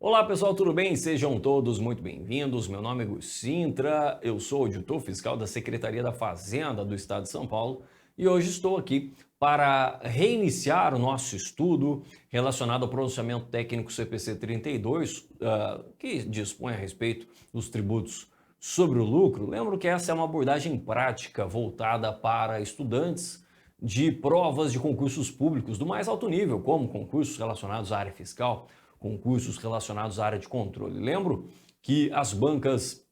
Olá pessoal, tudo bem? Sejam todos muito bem-vindos. Meu nome é Gus Sintra, eu sou auditor fiscal da Secretaria da Fazenda do Estado de São Paulo e hoje estou aqui para reiniciar o nosso estudo relacionado ao pronunciamento técnico CPC 32, que dispõe a respeito dos tributos sobre o lucro. Lembro que essa é uma abordagem prática voltada para estudantes de provas de concursos públicos do mais alto nível, como concursos relacionados à área fiscal, concursos relacionados à área de controle. Lembro que as bancas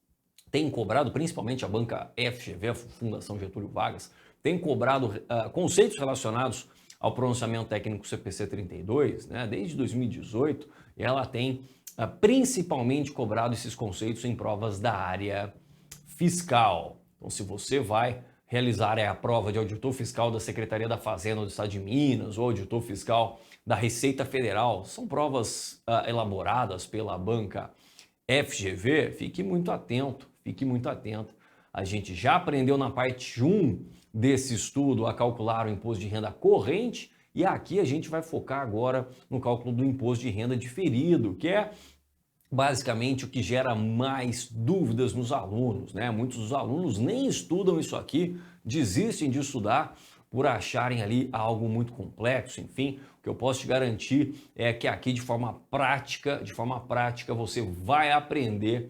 têm cobrado, principalmente a banca FGV, a Fundação Getúlio Vargas, tem cobrado conceitos relacionados ao pronunciamento técnico CPC 32, né, desde 2018, e ela tem principalmente cobrado esses conceitos em provas da área fiscal. Então, se você vai realizar a prova de auditor fiscal da Secretaria da Fazenda do Estado de Minas ou auditor fiscal da Receita Federal, são provas elaboradas pela banca FGV, fique muito atento, fique muito atento. A gente já aprendeu na parte 1 desse estudo a calcular o imposto de renda corrente e aqui a gente vai focar agora no cálculo do imposto de renda diferido, que é basicamente o que gera mais dúvidas nos alunos, né? Muitos dos alunos nem estudam isso aqui, desistem de estudar por acharem ali algo muito complexo. Enfim, o que eu posso te garantir é que aqui de forma prática você vai aprender,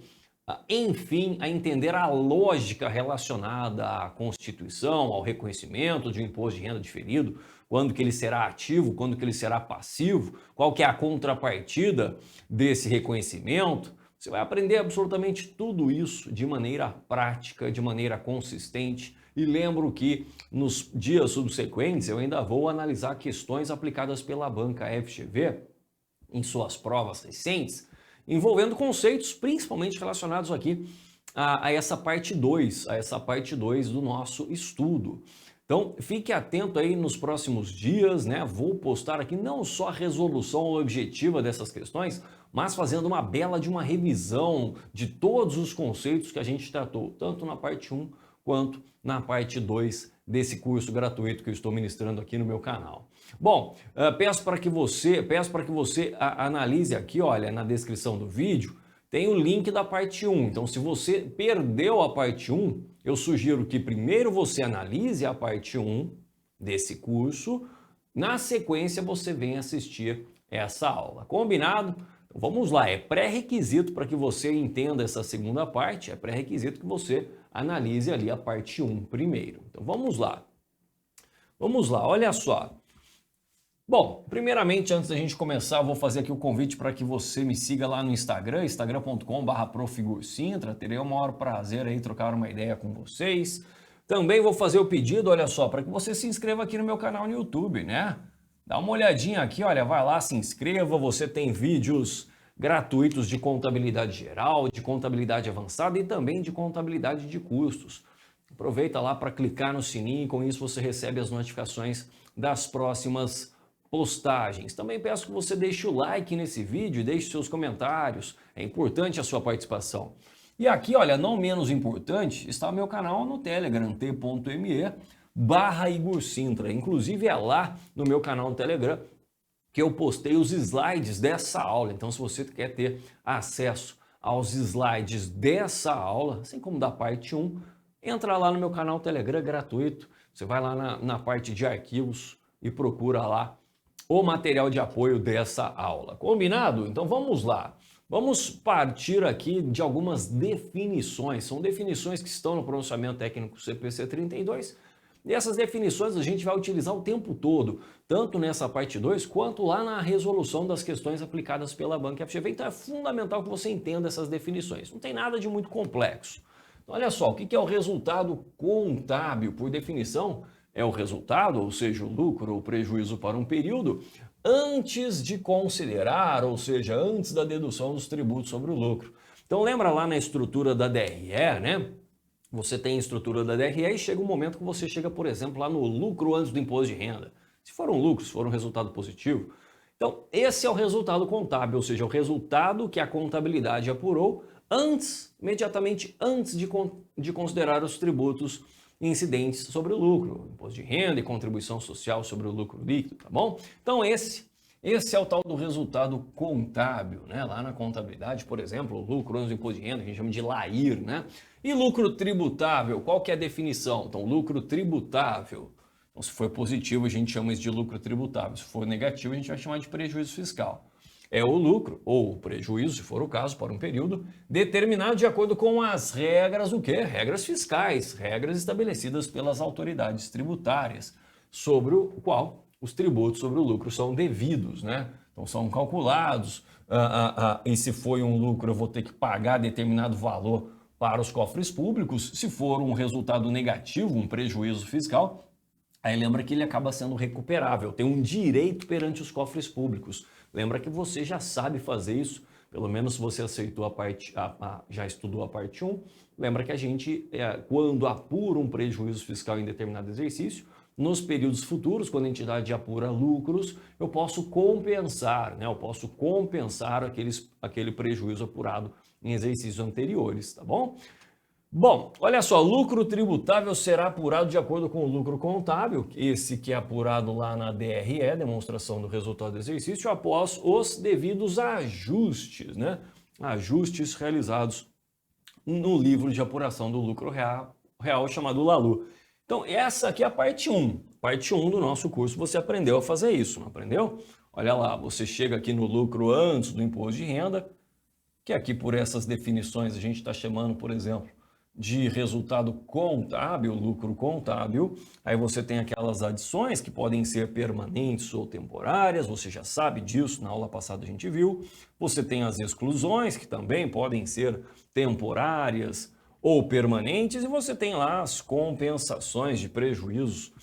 enfim, a entender a lógica relacionada à Constituição, ao reconhecimento de um imposto de renda diferido, quando que ele será ativo, quando que ele será passivo, qual que é a contrapartida desse reconhecimento. Você vai aprender absolutamente tudo isso de maneira prática, de maneira consistente. E lembro que nos dias subsequentes eu ainda vou analisar questões aplicadas pela banca FGV em suas provas recentes, envolvendo conceitos principalmente relacionados aqui a essa parte 2, do nosso estudo. Então, fique atento aí nos próximos dias, né? Vou postar aqui não só a resolução objetiva dessas questões, mas fazendo uma bela de uma revisão de todos os conceitos que a gente tratou, tanto na parte 1 quanto na parte 2 desse curso gratuito que eu estou ministrando aqui no meu canal. Bom, peço para que você analise aqui, olha, na descrição do vídeo, tem o link da parte 1. Então, se você perdeu a parte 1, eu sugiro que primeiro você analise a parte 1 desse curso, na sequência você venha assistir essa aula. Combinado? Então, vamos lá, é pré-requisito para que você entenda essa segunda parte, é pré-requisito que você analise ali a parte 1 primeiro. Então, vamos lá. Vamos lá, olha só. Bom, primeiramente, antes da gente começar, eu vou fazer aqui o convite para que você me siga lá no Instagram, instagram.com/profigursintra. Terei o maior prazer aí trocar uma ideia com vocês. Também vou fazer o pedido, olha só, para que você se inscreva aqui no meu canal no YouTube, né? Dá uma olhadinha aqui, olha, vai lá, se inscreva. Você tem vídeos gratuitos de contabilidade geral, de contabilidade avançada e também de contabilidade de custos. Aproveita lá para clicar no sininho, com isso você recebe as notificações das próximas postagens. Também peço que você deixe o like nesse vídeo e deixe seus comentários. É importante a sua participação. E aqui, olha, não menos importante, está o meu canal no Telegram, t.me/Igor Sintra. Inclusive é lá no meu canal no Telegram que eu postei os slides dessa aula. Então, se você quer ter acesso aos slides dessa aula, assim como da parte 1, entra lá no meu canal Telegram gratuito. Você vai lá na parte de arquivos e procura lá o material de apoio dessa aula. Combinado? Então vamos lá. Vamos partir aqui de algumas definições. São definições que estão no pronunciamento técnico CPC 32. E essas definições a gente vai utilizar o tempo todo, tanto nessa parte 2 quanto lá na resolução das questões aplicadas pela banca FGV. Então é fundamental que você entenda essas definições. Não tem nada de muito complexo. Então, olha só, o que é o resultado contábil? Por definição, é o resultado, ou seja, o lucro ou prejuízo para um período, antes de considerar, ou seja, antes da dedução dos tributos sobre o lucro. Então lembra lá na estrutura da DRE, né? Você tem a estrutura da DRE e chega um momento que você chega, por exemplo, lá no lucro antes do imposto de renda. Se for um lucro, se for um resultado positivo. Então esse é o resultado contábil, ou seja, o resultado que a contabilidade apurou imediatamente antes de considerar os tributos incidentes sobre o lucro, imposto de renda e contribuição social sobre o lucro líquido, tá bom? Então esse Esse é o tal do resultado contábil, né? Lá na contabilidade, por exemplo, lucro antes do imposto de renda, que a gente chama de LAIR, né? E lucro tributável, qual que é a definição? Então, lucro tributável. Então, se for positivo, a gente chama isso de lucro tributável. Se for negativo, a gente vai chamar de prejuízo fiscal. É o lucro ou o prejuízo, se for o caso, para um período determinado de acordo com as regras, o quê? Regras fiscais, regras estabelecidas pelas autoridades tributárias, sobre o qual os tributos sobre o lucro são devidos, né? Então são calculados, e se foi um lucro eu vou ter que pagar determinado valor para os cofres públicos. Se for um resultado negativo, um prejuízo fiscal, aí lembra que ele acaba sendo recuperável, tem um direito perante os cofres públicos. Lembra que você já sabe fazer isso, pelo menos se você aceitou já estudou a parte 1, lembra que a gente, quando apura um prejuízo fiscal em determinado exercício, nos períodos futuros, quando a entidade apura lucros, eu posso compensar, né? Eu posso compensar aquele prejuízo apurado em exercícios anteriores, tá bom? Bom, olha só, lucro tributável será apurado de acordo com o lucro contábil, esse que é apurado lá na DRE, demonstração do resultado do exercício, após os devidos ajustes, né? Ajustes realizados no livro de apuração do lucro real chamado LALU. Então, essa aqui é a parte 1. Parte 1 do nosso curso, você aprendeu a fazer isso, não aprendeu? Olha lá, você chega aqui no lucro antes do imposto de renda, que aqui por essas definições a gente está chamando, por exemplo, de resultado contábil, lucro contábil. Aí você tem aquelas adições que podem ser permanentes ou temporárias, você já sabe disso, na aula passada a gente viu. Você tem as exclusões, que também podem ser temporárias ou permanentes, e você tem lá as compensações de prejuízos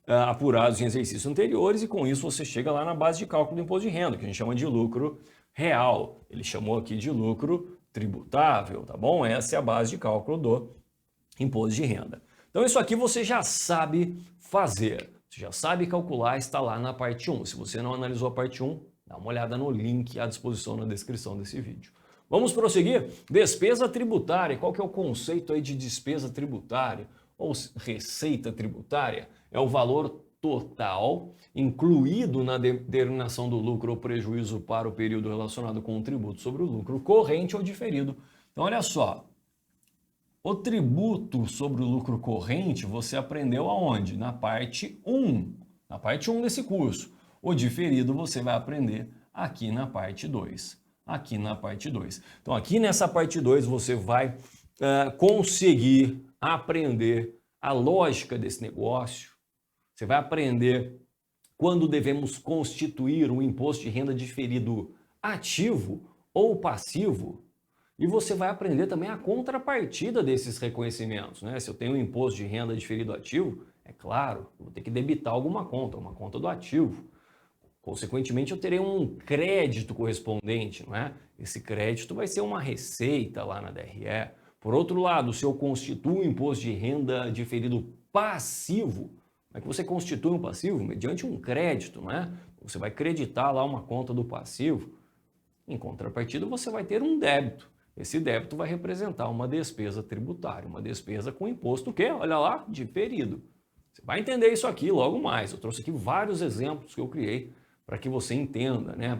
apurados em exercícios anteriores, e com isso você chega lá na base de cálculo do imposto de renda, que a gente chama de lucro real. Ele chamou aqui de lucro tributável, tá bom? Essa é a base de cálculo do imposto de renda. Então isso aqui você já sabe fazer, você já sabe calcular, está lá na parte 1. Se você não analisou a parte 1, dá uma olhada no link à disposição na descrição desse vídeo. Vamos prosseguir? Despesa tributária. Qual que é o conceito aí de despesa tributária ou receita tributária? É o valor total incluído na determinação do lucro ou prejuízo para o período relacionado com o tributo sobre o lucro corrente ou diferido. Então, olha só, o tributo sobre o lucro corrente você aprendeu aonde? Na parte 1, na parte 1 desse curso. O diferido você vai aprender aqui na parte 2. Aqui na parte 2. Então, aqui nessa parte 2 você vai conseguir aprender a lógica desse negócio. Você vai aprender quando devemos constituir um imposto de renda diferido ativo ou passivo. E você vai aprender também a contrapartida desses reconhecimentos, né? Se eu tenho um imposto de renda diferido ativo, é claro, eu vou ter que debitar alguma conta, uma conta do ativo. Consequentemente, eu terei um crédito correspondente, não é? Esse crédito vai ser uma receita lá na DRE. Por outro lado, se eu constituo um imposto de renda diferido passivo, como é que você constitui um passivo? Mediante um crédito, não é? Você vai creditar lá uma conta do passivo. Em contrapartida, você vai ter um débito. Esse débito vai representar uma despesa tributária, uma despesa com imposto o quê? Olha lá, diferido. Você vai entender isso aqui logo mais. Eu trouxe aqui vários exemplos que eu criei para que você entenda, né?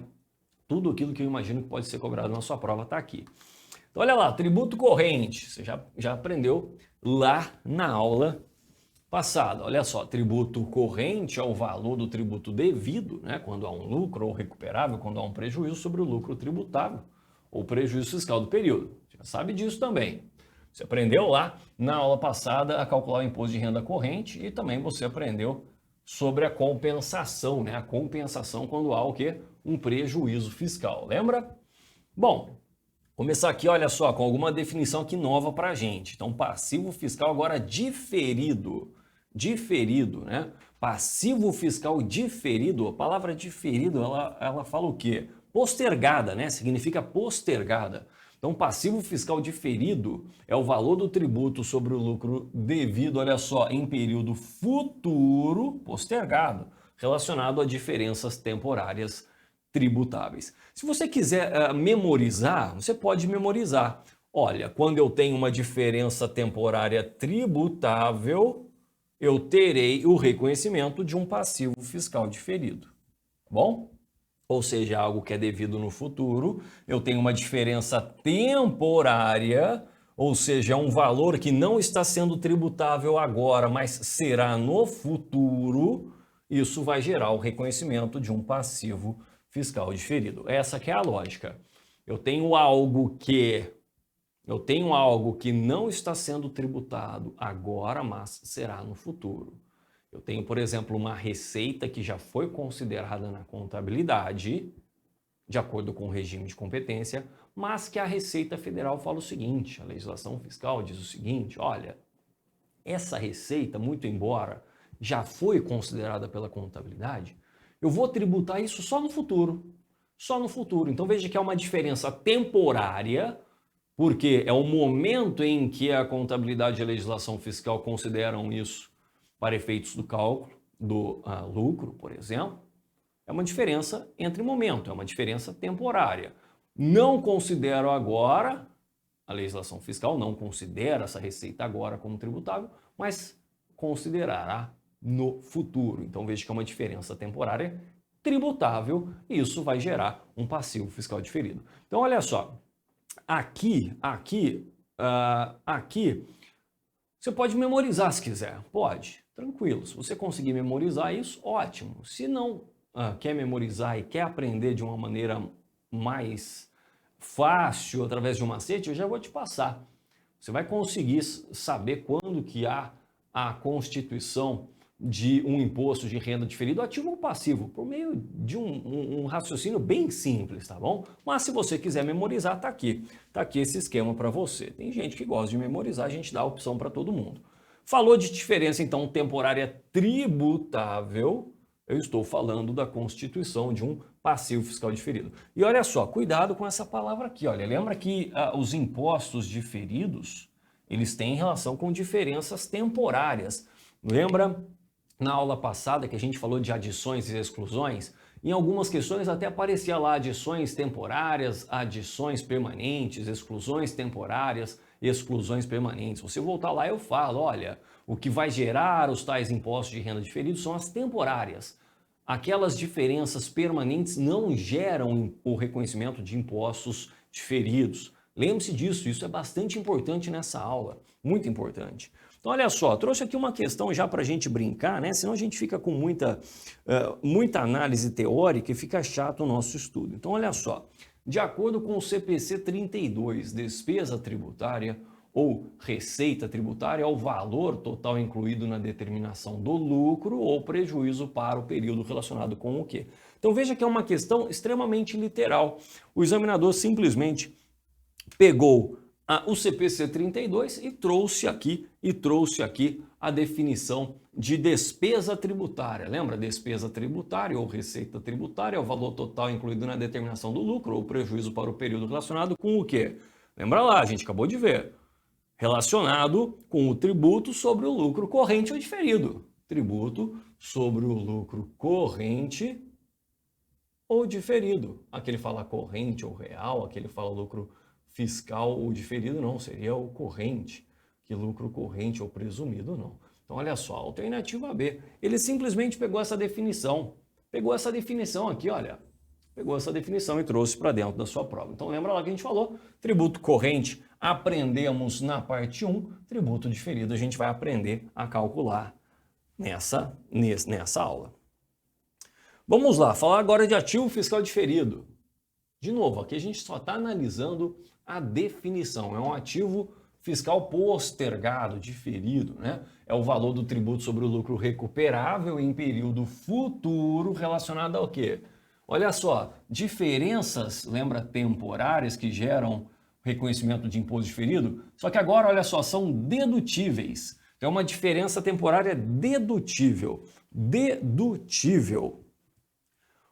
Tudo aquilo que eu imagino que pode ser cobrado na sua prova está aqui. Então, olha lá, tributo corrente. Você já aprendeu lá na aula passada. Olha só, tributo corrente é o valor do tributo devido, né? Quando há um lucro ou recuperável, quando há um prejuízo sobre o lucro tributável ou prejuízo fiscal do período. Você já sabe disso também. Você aprendeu lá na aula passada a calcular o imposto de renda corrente e também você aprendeu sobre a compensação, né? A compensação quando há o quê? Um prejuízo fiscal, lembra? Bom, começar aqui, olha só, com alguma definição aqui nova para a gente. Então, passivo fiscal agora diferido. Diferido, né? Passivo fiscal diferido, a palavra diferido, ela fala o quê? Postergada, né? Significa postergada. Então, passivo fiscal diferido é o valor do tributo sobre o lucro devido, olha só, em período futuro postergado, relacionado a diferenças temporárias tributáveis. Se você quiser memorizar, você pode memorizar. Olha, quando eu tenho uma diferença temporária tributável, eu terei o reconhecimento de um passivo fiscal diferido. Tá bom? ou seja, algo que é devido no futuro. Eu tenho uma diferença temporária, ou seja, é um valor que não está sendo tributável agora, mas será no futuro. Isso vai gerar o reconhecimento de um passivo fiscal diferido. Essa que é a lógica. Eu tenho algo que não está sendo tributado agora, mas será no futuro. Eu tenho, por exemplo, uma receita que já foi considerada na contabilidade, de acordo com o regime de competência, mas que a Receita Federal fala o seguinte, a legislação fiscal diz o seguinte, olha, essa receita, muito embora já foi considerada pela contabilidade, eu vou tributar isso só no futuro. Só no futuro. Então veja que é uma diferença temporária, porque é o momento em que a contabilidade e a legislação fiscal consideram isso para efeitos do cálculo do lucro, por exemplo. É uma diferença entre momento, é uma diferença temporária. Não considero agora, a legislação fiscal não considera essa receita agora como tributável, mas considerará no futuro. Então veja que é uma diferença temporária tributável e isso vai gerar um passivo fiscal diferido. Então olha só, aqui, você pode memorizar se quiser, pode, tranquilo. Se você conseguir memorizar isso, ótimo. Se não quer memorizar e quer aprender de uma maneira mais fácil, através de um macete, eu já vou te passar. Você vai conseguir saber quando que há a constituição de um imposto de renda diferido ativo ou passivo, por meio de um raciocínio bem simples, tá bom? Mas se você quiser memorizar, tá aqui esse esquema para você. Tem gente que gosta de memorizar, a gente dá a opção para todo mundo. Falou de diferença, então, temporária tributável, eu estou falando da constituição de um passivo fiscal diferido. E olha só, cuidado com essa palavra aqui, olha, lembra que os impostos diferidos, eles têm relação com diferenças temporárias. Lembra na aula passada que a gente falou de adições e exclusões? Em algumas questões até aparecia lá adições temporárias, adições permanentes, exclusões temporárias, exclusões permanentes. Se você voltar lá eu falo, olha, o que vai gerar os tais impostos de renda diferidos são as temporárias. Aquelas diferenças permanentes não geram o reconhecimento de impostos diferidos. Lembre-se disso, isso é bastante importante nessa aula, muito importante. Então, olha só, trouxe aqui uma questão já para a gente brincar, né? Senão a gente fica com muita análise teórica e fica chato o nosso estudo. Então, olha só, de acordo com o CPC 32, despesa tributária ou receita tributária é o valor total incluído na determinação do lucro ou prejuízo para o período relacionado com o quê? Então, veja que é uma questão extremamente literal. O examinador simplesmente pegou o CPC 32 e trouxe aqui a definição de despesa tributária. Lembra? Despesa tributária ou receita tributária é o valor total incluído na determinação do lucro ou prejuízo para o período relacionado com o quê? Lembra lá, a gente acabou de ver. Relacionado com o tributo sobre o lucro corrente ou diferido. Tributo sobre o lucro corrente ou diferido. Aquele fala corrente ou real, aquele fala lucro fiscal ou diferido, não, seria o corrente, que lucro corrente ou presumido, não. Então, olha só, alternativa B, ele simplesmente pegou essa definição aqui, olha, pegou essa definição e trouxe para dentro da sua prova. Então, lembra lá que a gente falou, tributo corrente, aprendemos na parte 1, tributo diferido, a gente vai aprender a calcular nessa aula. Vamos lá, falar agora de ativo fiscal diferido. De novo, aqui a gente só está analisando a definição. É um ativo fiscal postergado, diferido, né? É o valor do tributo sobre o lucro recuperável em período futuro relacionado ao quê? Olha só, diferenças, lembra, temporárias que geram reconhecimento de imposto diferido? Só que agora, olha só, são dedutíveis. Então, é uma diferença temporária dedutível. Dedutível.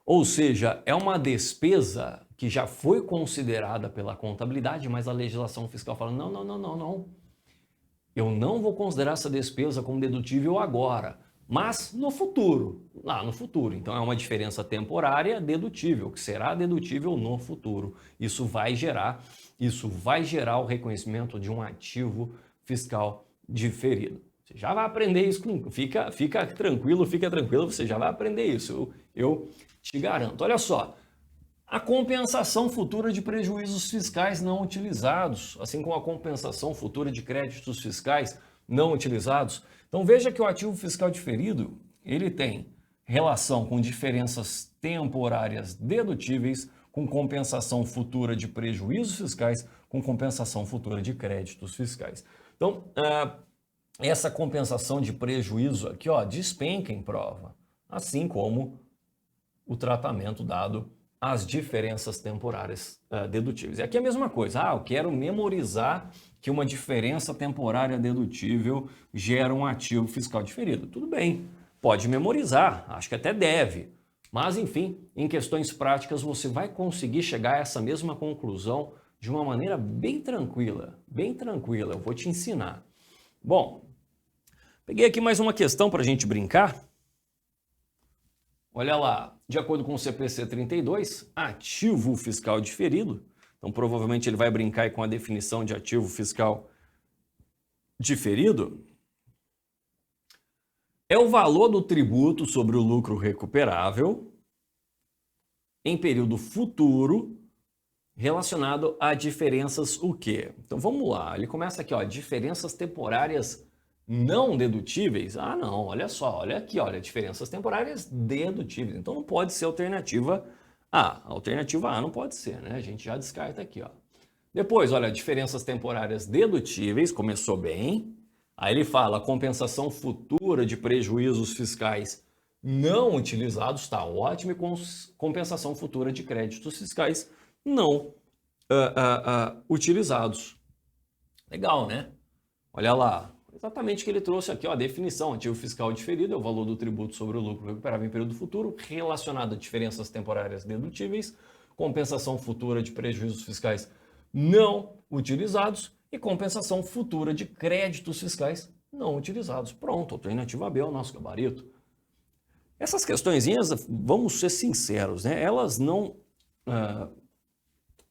Ou seja, é uma despesa que já foi considerada pela contabilidade, mas a legislação fiscal fala, não. Eu não vou considerar essa despesa como dedutível agora, mas no futuro, lá no futuro. Então é uma diferença temporária dedutível, que será dedutível no futuro. Isso vai gerar o reconhecimento de um ativo fiscal diferido. Você já vai aprender isso, fica tranquilo, você já vai aprender isso, eu te garanto. Olha só, A compensação futura de prejuízos fiscais não utilizados, assim como a compensação futura de créditos fiscais não utilizados. Então veja que o ativo fiscal diferido, ele tem relação com diferenças temporárias dedutíveis, com compensação futura de prejuízos fiscais, com compensação futura de créditos fiscais. Então, essa compensação de prejuízo aqui, ó, despenca em prova, assim como o tratamento dado às diferenças temporárias dedutíveis. E aqui é a mesma coisa. Eu quero memorizar que uma diferença temporária dedutível gera um ativo fiscal diferido. Tudo bem, pode memorizar, acho que até deve. Mas, enfim, em questões práticas você vai conseguir chegar a essa mesma conclusão de uma maneira bem tranquila, bem tranquila. Eu vou te ensinar. Bom, peguei aqui mais uma questão para a gente brincar. Olha lá, de acordo com o CPC 32, ativo fiscal diferido, então provavelmente ele vai brincar aí com a definição de ativo fiscal diferido, é o valor do tributo sobre o lucro recuperável em período futuro relacionado a diferenças o quê? Então vamos lá, ele começa aqui, ó, diferenças temporárias não dedutíveis. Não, olha só, olha aqui, olha, diferenças temporárias dedutíveis. Então não pode ser alternativa A. A alternativa A não pode ser, né? A gente já descarta aqui, ó. Depois, olha, diferenças temporárias dedutíveis, começou bem. Aí ele fala compensação futura de prejuízos fiscais não utilizados, tá ótimo, e compensação futura de créditos fiscais não utilizados. Legal, né? Olha lá, exatamente o que ele trouxe aqui, ó, a definição, ativo fiscal diferido é o valor do tributo sobre o lucro recuperável em período futuro relacionado a diferenças temporárias dedutíveis, compensação futura de prejuízos fiscais não utilizados e compensação futura de créditos fiscais não utilizados. Pronto, alternativa B é o nosso gabarito. Essas questõezinhas, vamos ser sinceros, né? Elas não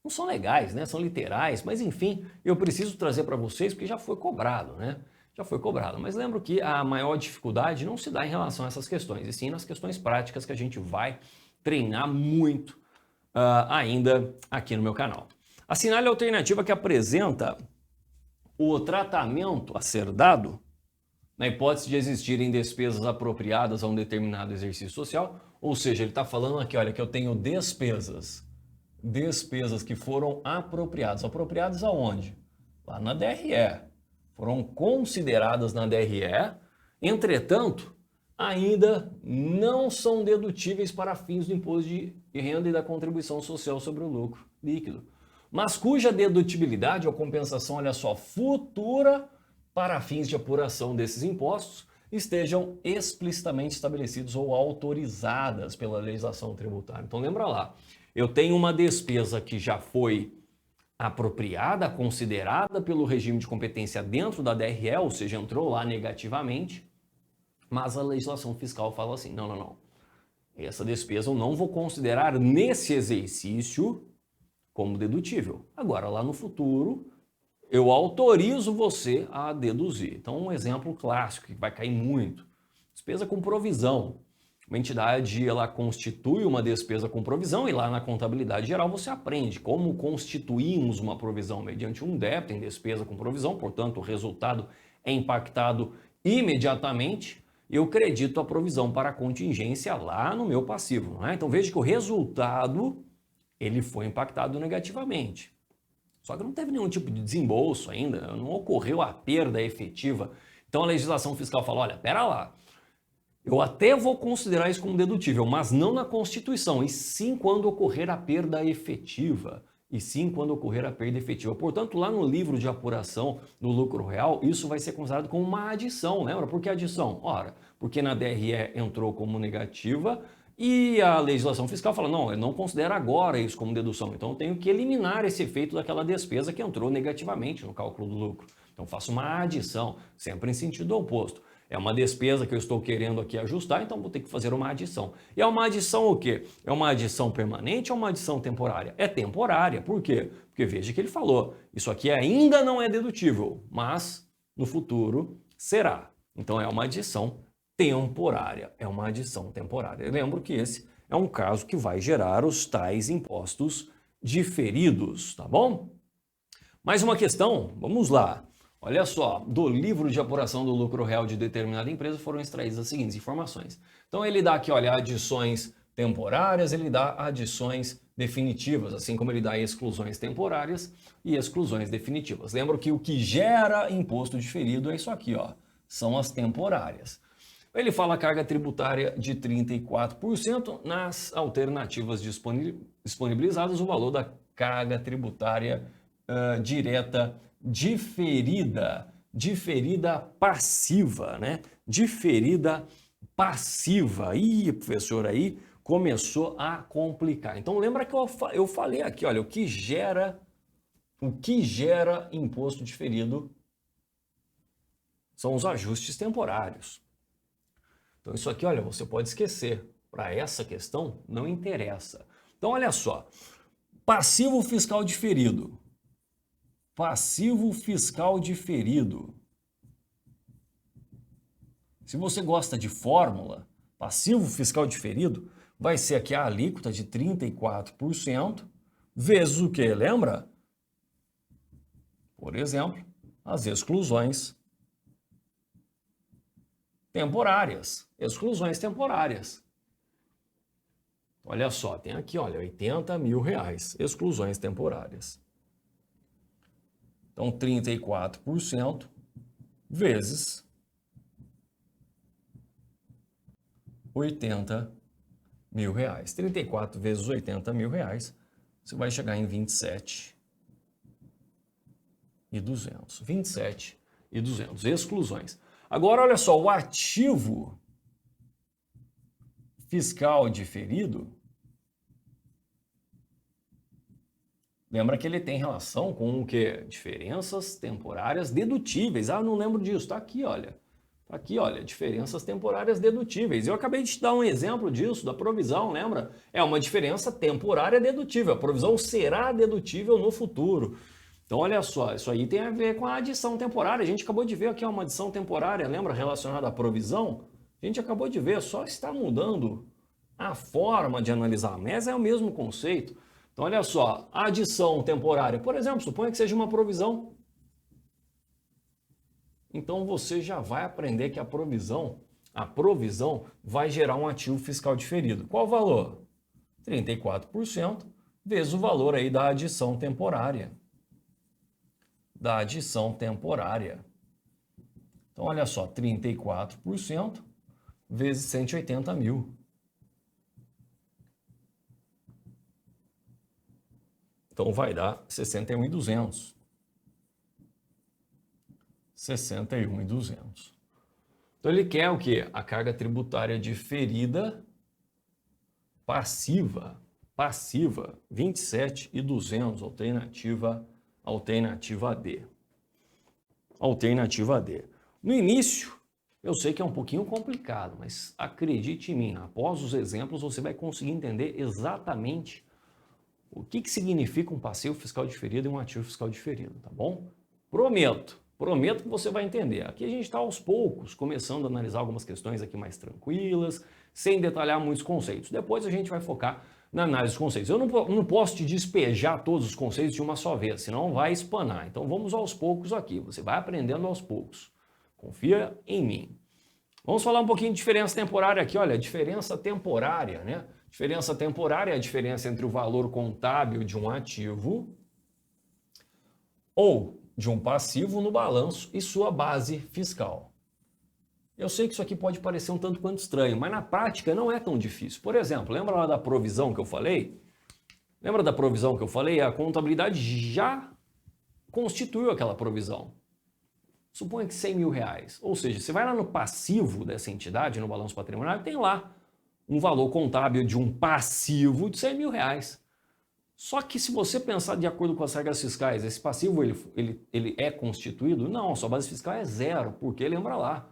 são legais, né? São literais, mas enfim, eu preciso trazer para vocês porque já foi cobrado, né? Já foi cobrado. Mas lembro que a maior dificuldade não se dá em relação a essas questões, e sim nas questões práticas que a gente vai treinar muito ainda aqui no meu canal. Assinale a alternativa que apresenta o tratamento a ser dado na hipótese de existirem despesas apropriadas a um determinado exercício social, ou seja, ele está falando aqui, olha, que eu tenho despesas que foram apropriadas. Apropriadas aonde? Lá na DRE. Foram consideradas na DRE, entretanto, ainda não são dedutíveis para fins do imposto de renda e da contribuição social sobre o lucro líquido, mas cuja dedutibilidade ou compensação, olha só, futura para fins de apuração desses impostos estejam explicitamente estabelecidos ou autorizadas pela legislação tributária. Então lembra lá, eu tenho uma despesa que já foi apropriada, considerada pelo regime de competência dentro da DRE, ou seja, entrou lá negativamente, mas a legislação fiscal fala assim, não, essa despesa eu não vou considerar nesse exercício como dedutível. Agora, lá no futuro, eu autorizo você a deduzir. Então, um exemplo clássico que vai cair muito, despesa com provisão. Uma entidade, ela constitui uma despesa com provisão e lá na contabilidade geral você aprende como constituímos uma provisão mediante um débito em despesa com provisão, portanto o resultado é impactado imediatamente e eu credito a provisão para a contingência lá no meu passivo, não é? Então veja que o resultado ele foi impactado negativamente. Só que não teve nenhum tipo de desembolso ainda, não ocorreu a perda efetiva. Então a legislação fiscal fala, olha, pera lá, eu até vou considerar isso como dedutível, mas não na Constituição, e sim quando ocorrer a perda efetiva. Portanto, lá no livro de apuração do lucro real, isso vai ser considerado como uma adição, lembra? Por que adição? Ora, porque na DRE entrou como negativa e a legislação fiscal fala, não, eu não considero agora isso como dedução, então eu tenho que eliminar esse efeito daquela despesa que entrou negativamente no cálculo do lucro. Então faço uma adição, sempre em sentido oposto. É uma despesa que eu estou querendo aqui ajustar, então vou ter que fazer uma adição. E é uma adição o quê? É uma adição permanente ou uma adição temporária? É temporária. Por quê? Porque veja que ele falou, isso aqui ainda não é dedutível, mas no futuro será. Então é uma adição temporária. É uma adição temporária. Eu lembro que esse é um caso que vai gerar os tais impostos diferidos, tá bom? Mais uma questão, vamos lá. Olha só, do livro de apuração do lucro real de determinada empresa foram extraídas as seguintes informações. Então ele dá aqui, olha, adições temporárias, ele dá adições definitivas, assim como ele dá exclusões temporárias e exclusões definitivas. Lembra que o que gera imposto diferido é isso aqui, ó, são as temporárias. Ele fala carga tributária de 34%, nas alternativas disponibilizadas o valor da carga tributária direta diferida passiva, né? Diferida passiva. Ih, professor, aí começou a complicar. Então lembra que eu falei aqui, olha, o que gera imposto diferido são os ajustes temporários. Então isso aqui, olha, você pode esquecer. Para essa questão não interessa. Então olha só, passivo fiscal diferido. Passivo fiscal diferido. Se você gosta de fórmula, passivo fiscal diferido vai ser aqui a alíquota de 34% vezes o que? Lembra? Por exemplo, as exclusões temporárias. Exclusões temporárias. Olha só, tem aqui, olha, R$80 mil, exclusões temporárias. Então, 34% vezes R$80 mil. 34 vezes R$80 mil, você vai chegar em 27.200. 27.200, exclusões. Agora, olha só, o ativo fiscal diferido, lembra que ele tem relação com o quê? Diferenças temporárias dedutíveis. Ah, eu não lembro disso. Está aqui, olha. Está aqui, olha, diferenças temporárias dedutíveis. Eu acabei de te dar um exemplo disso, da provisão, lembra? É uma diferença temporária dedutível. A provisão será dedutível no futuro. Então, olha só, isso aí tem a ver com a adição temporária. A gente acabou de ver aqui uma adição temporária, lembra? Relacionada à provisão. A gente acabou de ver, só está mudando a forma de analisar, mas é o mesmo conceito. Então, olha só, adição temporária, por exemplo, suponha que seja uma provisão. Então, você já vai aprender que a provisão vai gerar um ativo fiscal diferido. Qual o valor? 34% vezes o valor aí da adição temporária. Então, olha só, 34% vezes 180 mil. Então, vai dar 61.200. 61.200. Então, ele quer o quê? A carga tributária diferida passiva. 27.200, alternativa D. Alternativa D. No início, eu sei que é um pouquinho complicado, mas acredite em mim, após os exemplos você vai conseguir entender exatamente o que significa um passivo fiscal diferido e um ativo fiscal diferido, tá bom? Prometo que você vai entender. Aqui a gente está aos poucos, começando a analisar algumas questões aqui mais tranquilas, sem detalhar muitos conceitos. Depois a gente vai focar na análise dos conceitos. Eu não posso te despejar todos os conceitos de uma só vez, senão vai espanar. Então vamos aos poucos aqui, você vai aprendendo aos poucos. Confia em mim. Vamos falar um pouquinho de diferença temporária aqui. Olha, diferença temporária, né? Diferença temporária é a diferença entre o valor contábil de um ativo ou de um passivo no balanço e sua base fiscal. Eu sei que isso aqui pode parecer um tanto quanto estranho, mas na prática não é tão difícil. Por exemplo, lembra lá da provisão que eu falei? Lembra da provisão que eu falei? A contabilidade já constituiu aquela provisão. Suponha que R$100 mil. Ou seja, você vai lá no passivo dessa entidade, no balanço patrimonial, tem lá um valor contábil de um passivo de R$100 mil. Só que se você pensar de acordo com as regras fiscais, esse passivo ele é constituído? Não, sua base fiscal é zero, porque lembra lá,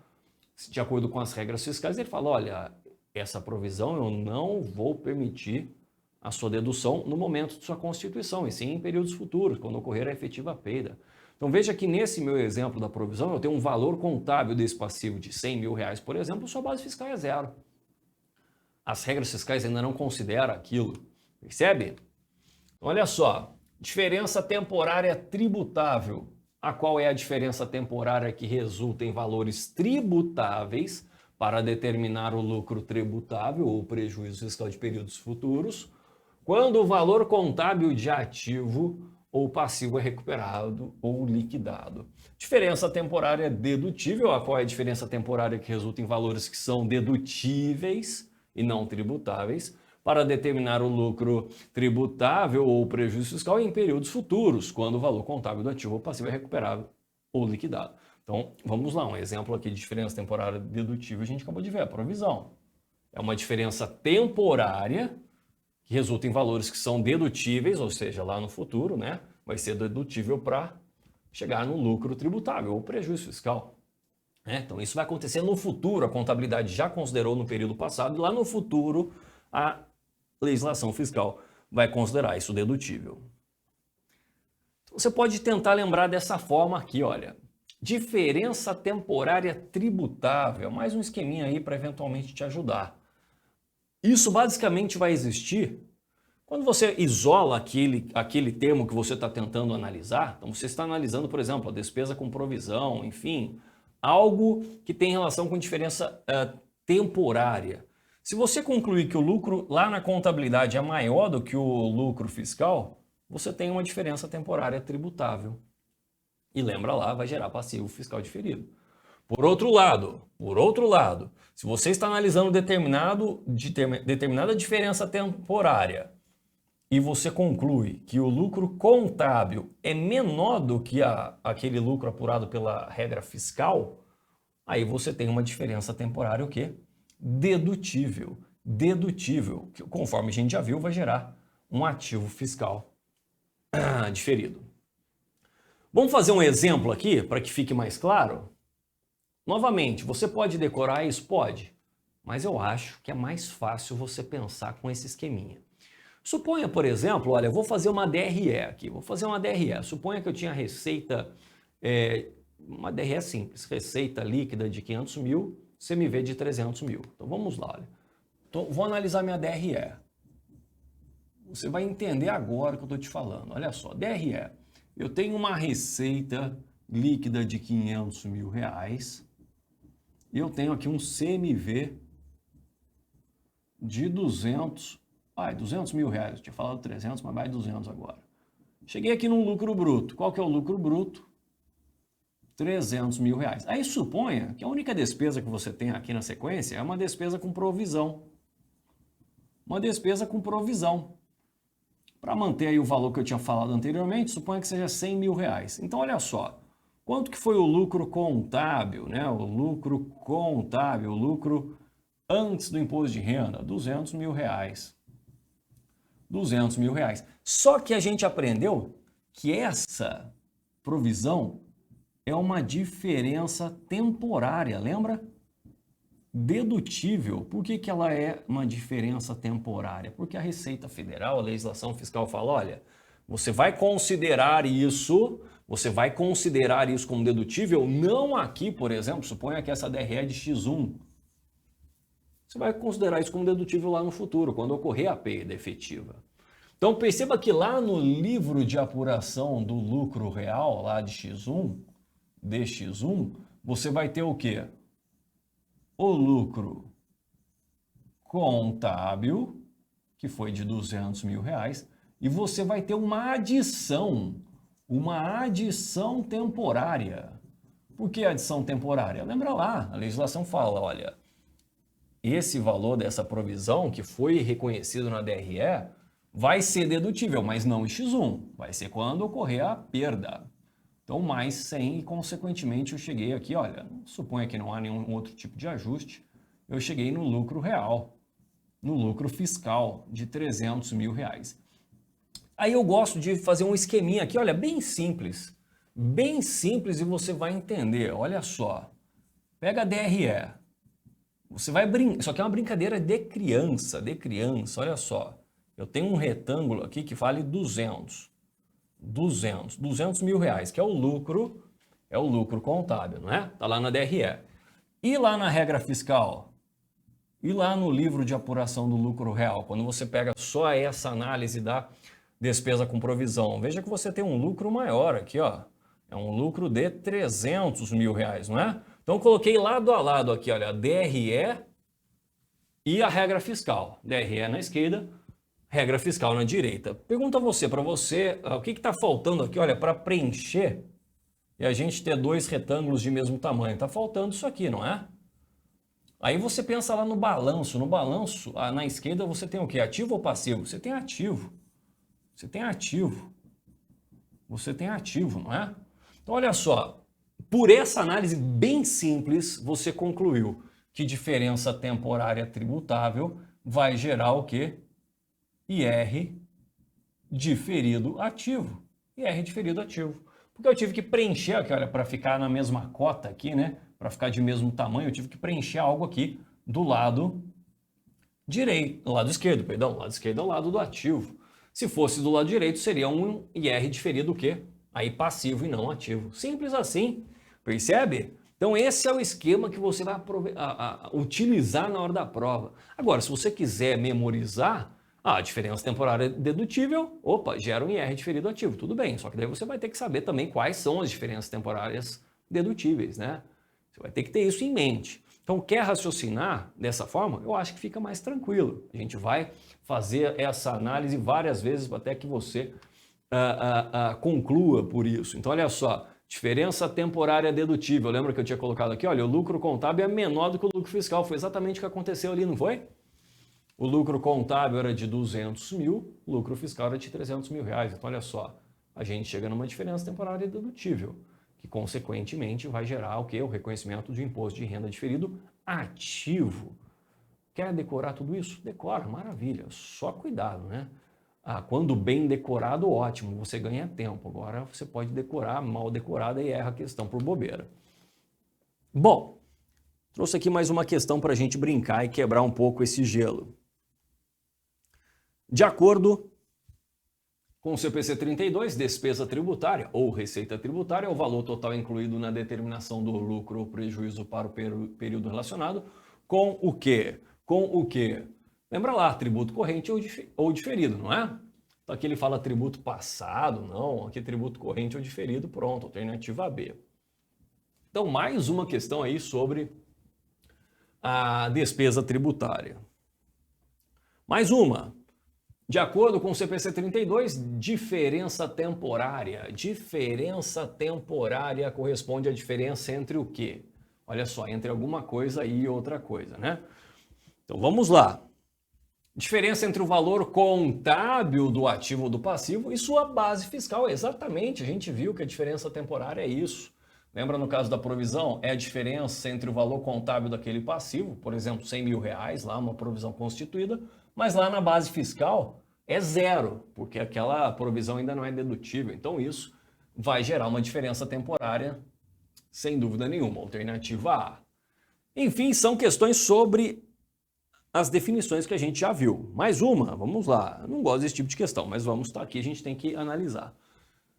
de acordo com as regras fiscais, ele fala, olha, essa provisão eu não vou permitir a sua dedução no momento de sua constituição, e sim em períodos futuros, quando ocorrer a efetiva perda. Então veja que nesse meu exemplo da provisão, eu tenho um valor contábil desse passivo de R$100 mil, por exemplo, sua base fiscal é zero. as regras fiscais ainda não consideram aquilo. Percebe? Olha só, diferença temporária tributável. A qual é a diferença temporária que resulta em valores tributáveis para determinar o lucro tributável ou prejuízo fiscal de períodos futuros, quando o valor contábil de ativo ou passivo é recuperado ou liquidado. Diferença temporária dedutível, a qual é a diferença temporária que resulta em valores que são dedutíveis e não tributáveis, para determinar o lucro tributável ou prejuízo fiscal em períodos futuros, quando o valor contábil do ativo ou passivo é recuperado ou liquidado. Então, vamos lá, um exemplo aqui de diferença temporária dedutível, a gente acabou de ver, a provisão. É uma diferença temporária que resulta em valores que são dedutíveis, ou seja, lá no futuro, né, vai ser dedutível para chegar no lucro tributável ou prejuízo fiscal. Então, isso vai acontecer no futuro, a contabilidade já considerou no período passado, e lá no futuro a legislação fiscal vai considerar isso dedutível. Então, você pode tentar lembrar dessa forma aqui, olha. Diferença temporária tributável, mais um esqueminha aí para eventualmente te ajudar. Isso basicamente vai existir quando você isola aquele termo que você está tentando analisar. Então você está analisando, por exemplo, a despesa com provisão, enfim, algo que tem relação com diferença temporária. Se você concluir que o lucro lá na contabilidade é maior do que o lucro fiscal, você tem uma diferença temporária tributável. E lembra lá, vai gerar passivo fiscal diferido. Por outro lado, se você está analisando determinada diferença temporária e você conclui que o lucro contábil é menor do que aquele lucro apurado pela regra fiscal, aí você tem uma diferença temporária o quê? Dedutível, que conforme a gente já viu vai gerar um ativo fiscal diferido. Vamos fazer um exemplo aqui para que fique mais claro? Novamente, você pode decorar isso? Pode, mas eu acho que é mais fácil você pensar com esse esqueminha. Suponha, por exemplo, olha, eu vou fazer uma DRE aqui, Suponha que eu tinha receita, uma DRE simples, receita líquida de 500 mil, CMV de 300 mil. Então vamos lá, olha. Então, vou analisar minha DRE. Você vai entender agora o que eu estou te falando. Olha só, DRE. Eu tenho uma receita líquida de 500 mil reais. E eu tenho aqui um CMV de 200 mil reais. Eu tinha falado 300, mas vai 200 agora. Cheguei aqui no lucro bruto. Qual que é o lucro bruto? 300 mil reais. Aí suponha que a única despesa que você tem aqui na sequência é uma despesa com provisão. Para manter aí o valor que eu tinha falado anteriormente, suponha que seja 100 mil reais. Então, olha só, quanto que foi o lucro contábil, né? O lucro antes do imposto de renda, 200 mil reais. 200 mil reais. Só que a gente aprendeu que essa provisão é uma diferença temporária, lembra? Dedutível. Por que que ela é uma diferença temporária? Porque a Receita Federal, a legislação fiscal fala, olha, você vai considerar isso como dedutível, não aqui, por exemplo, suponha que essa DRE é de X1. Você vai considerar isso como dedutível lá no futuro, quando ocorrer a perda efetiva. Então perceba que lá no livro de apuração do lucro real, lá de X1, DX1, você vai ter o quê? O lucro contábil, que foi de 200 mil reais, e você vai ter uma adição temporária. Por que adição temporária? Lembra lá, a legislação fala, olha, esse valor dessa provisão que foi reconhecido na DRE vai ser dedutível, mas não em X1, vai ser quando ocorrer a perda. Então, mais 100 e, consequentemente, eu cheguei aqui, olha, suponha que não há nenhum outro tipo de ajuste, eu cheguei no lucro real, no lucro fiscal de 300 mil reais. Aí eu gosto de fazer um esqueminha aqui, olha, bem simples e você vai entender, olha só. Pega a DRE, você vai brincar, isso aqui é uma brincadeira de criança, olha só. Eu tenho um retângulo aqui que vale 200 mil reais, que é o lucro contábil, não é? Tá lá na DRE. E lá na regra fiscal? E lá no livro de apuração do lucro real, quando você pega só essa análise da despesa com provisão, veja que você tem um lucro maior aqui, ó. É um lucro de 300 mil reais, não é? Então eu coloquei lado a lado aqui, olha, a DRE e a regra fiscal. DRE na esquerda, regra fiscal na direita. Pergunta para você, o que está faltando aqui, olha, para preencher e a gente ter dois retângulos de mesmo tamanho. Está faltando isso aqui, não é? Aí você pensa lá no balanço. No balanço, na esquerda, você tem o quê? Ativo ou passivo? Você tem ativo. Você tem ativo. Você tem ativo, não é? Então, olha só. Por essa análise bem simples, você concluiu que diferença temporária tributável vai gerar o quê? IR diferido ativo. IR diferido ativo. Porque eu tive que preencher aqui, olha, para ficar na mesma cota aqui, né? Para ficar de mesmo tamanho, eu tive que preencher algo aqui do lado direito, do lado esquerdo, perdão. O lado esquerdo é o lado do ativo. Se fosse do lado direito, seria um IR diferido o quê? Aí passivo e não ativo. Simples assim, percebe? Então esse é o esquema que você vai utilizar na hora da prova. Agora, se você quiser memorizar, a diferença temporária dedutível, opa, gera um IR diferido ativo, tudo bem. Só que daí você vai ter que saber também quais são as diferenças temporárias dedutíveis, né? Você vai ter que ter isso em mente. Então, quer raciocinar dessa forma? Eu acho que fica mais tranquilo. A gente vai fazer essa análise várias vezes até que você conclua por isso. Então, olha só, diferença temporária dedutível. Lembra que eu tinha colocado aqui? Olha, o lucro contábil é menor do que o lucro fiscal. Foi exatamente o que aconteceu ali, não foi? O lucro contábil era de 200 mil, o lucro fiscal era de 300 mil reais. Então, olha só, a gente chega numa diferença temporária dedutível, que consequentemente vai gerar o quê? O reconhecimento de imposto de renda diferido ativo. Quer decorar tudo isso? Decora, maravilha. Só cuidado, né? Quando bem decorado, ótimo, você ganha tempo. Agora você pode decorar mal decorado e erra a questão por bobeira. Bom, trouxe aqui mais uma questão para a gente brincar e quebrar um pouco esse gelo. De acordo com o CPC 32, despesa tributária ou receita tributária é o valor total incluído na determinação do lucro ou prejuízo para o período relacionado com o quê? Com o quê? Lembra lá, tributo corrente ou diferido, não é? Então aqui ele fala tributo passado, não, aqui tributo corrente ou diferido, pronto, alternativa B. Então mais uma questão aí sobre a despesa tributária. Mais uma. De acordo com o CPC 32, diferença temporária. Diferença temporária corresponde à diferença entre o quê? Olha só, entre alguma coisa e outra coisa, né? Então vamos lá. Diferença entre o valor contábil do ativo ou do passivo e sua base fiscal. Exatamente, a gente viu que a diferença temporária é isso. Lembra no caso da provisão? É a diferença entre o valor contábil daquele passivo, por exemplo, 100 mil reais, lá uma provisão constituída, mas lá na base fiscal é zero, porque aquela provisão ainda não é dedutível. Então isso vai gerar uma diferença temporária, sem dúvida nenhuma. Alternativa A. Enfim, são questões sobre as definições que a gente já viu. Mais uma, vamos lá. Eu não gosto desse tipo de questão, mas vamos estar aqui, a gente tem que analisar.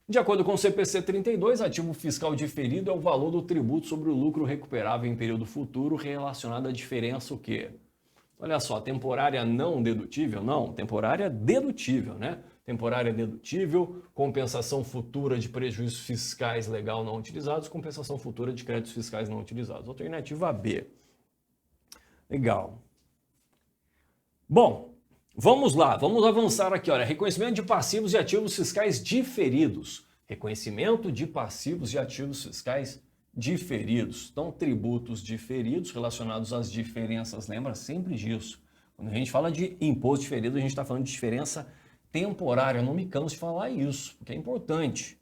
De acordo com o CPC 32, ativo fiscal diferido é o valor do tributo sobre o lucro recuperável em período futuro relacionado à diferença o quê? Olha só, temporária não dedutível? Não, temporária dedutível, né? Temporária dedutível, compensação futura de prejuízos fiscais legal não utilizados, compensação futura de créditos fiscais não utilizados. Alternativa B. Legal. Bom, vamos lá, vamos avançar aqui. Olha, reconhecimento de passivos e ativos fiscais diferidos. Reconhecimento de passivos e ativos fiscais diferidos. Então, tributos diferidos relacionados às diferenças. Lembra sempre disso. Quando a gente fala de imposto diferido, a gente está falando de diferença temporária. Eu não me canso de falar isso, porque é importante.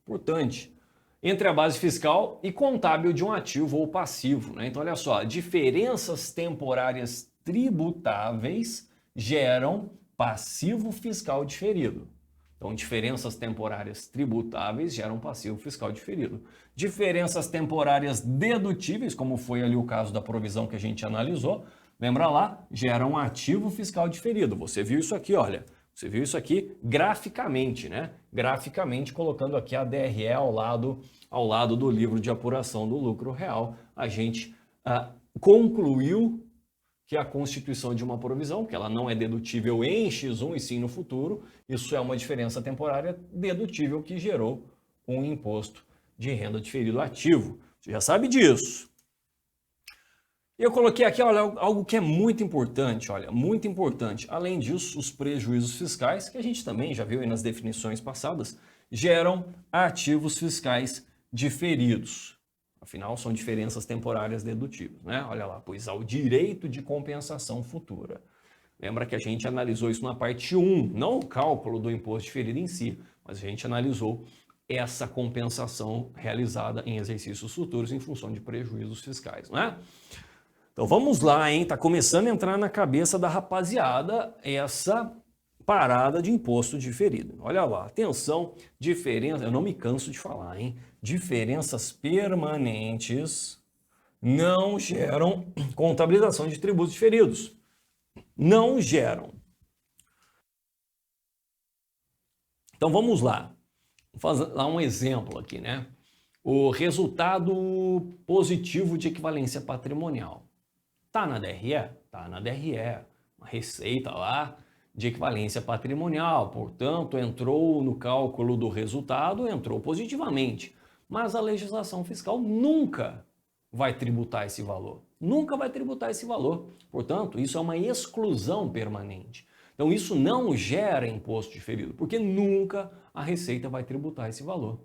Importante. Entre a base fiscal e contábil de um ativo ou passivo, né? Então, olha só, diferenças temporárias tributáveis geram passivo fiscal diferido. Então, diferenças temporárias tributáveis geram passivo fiscal diferido. Diferenças temporárias dedutíveis, como foi ali o caso da provisão que a gente analisou, lembra lá, geram ativo fiscal diferido. Você viu isso aqui, olha. Você viu isso aqui graficamente, né? Graficamente, colocando aqui a DRE ao lado do livro de apuração do lucro real, a gente concluiu que a constituição de uma provisão, que ela não é dedutível em X1 e sim no futuro, isso é uma diferença temporária dedutível que gerou um imposto de renda diferido ativo. Você já sabe disso. Eu coloquei aqui, olha, algo que é muito importante, olha, muito importante. Além disso, os prejuízos fiscais, que a gente também já viu aí nas definições passadas, geram ativos fiscais diferidos. Afinal, são diferenças temporárias dedutíveis, né? Olha lá, pois há o direito de compensação futura. Lembra que a gente analisou isso na parte 1, não o cálculo do imposto diferido em si, mas a gente analisou essa compensação realizada em exercícios futuros em função de prejuízos fiscais, né? Então vamos lá, hein? Tá começando a entrar na cabeça da rapaziada essa parada de imposto diferido. Olha lá, atenção, diferença, eu não me canso de falar, hein? Diferenças permanentes não geram contabilização de tributos diferidos. Não geram. Então vamos lá. Vou fazer lá um exemplo aqui, né? O resultado positivo de equivalência patrimonial. Tá na DRE? Tá na DRE. Uma receita lá de equivalência patrimonial, portanto, entrou no cálculo do resultado, entrou positivamente. Mas a legislação fiscal nunca vai tributar esse valor. Nunca vai tributar esse valor. Portanto, isso é uma exclusão permanente. Então, isso não gera imposto diferido, porque nunca a Receita vai tributar esse valor.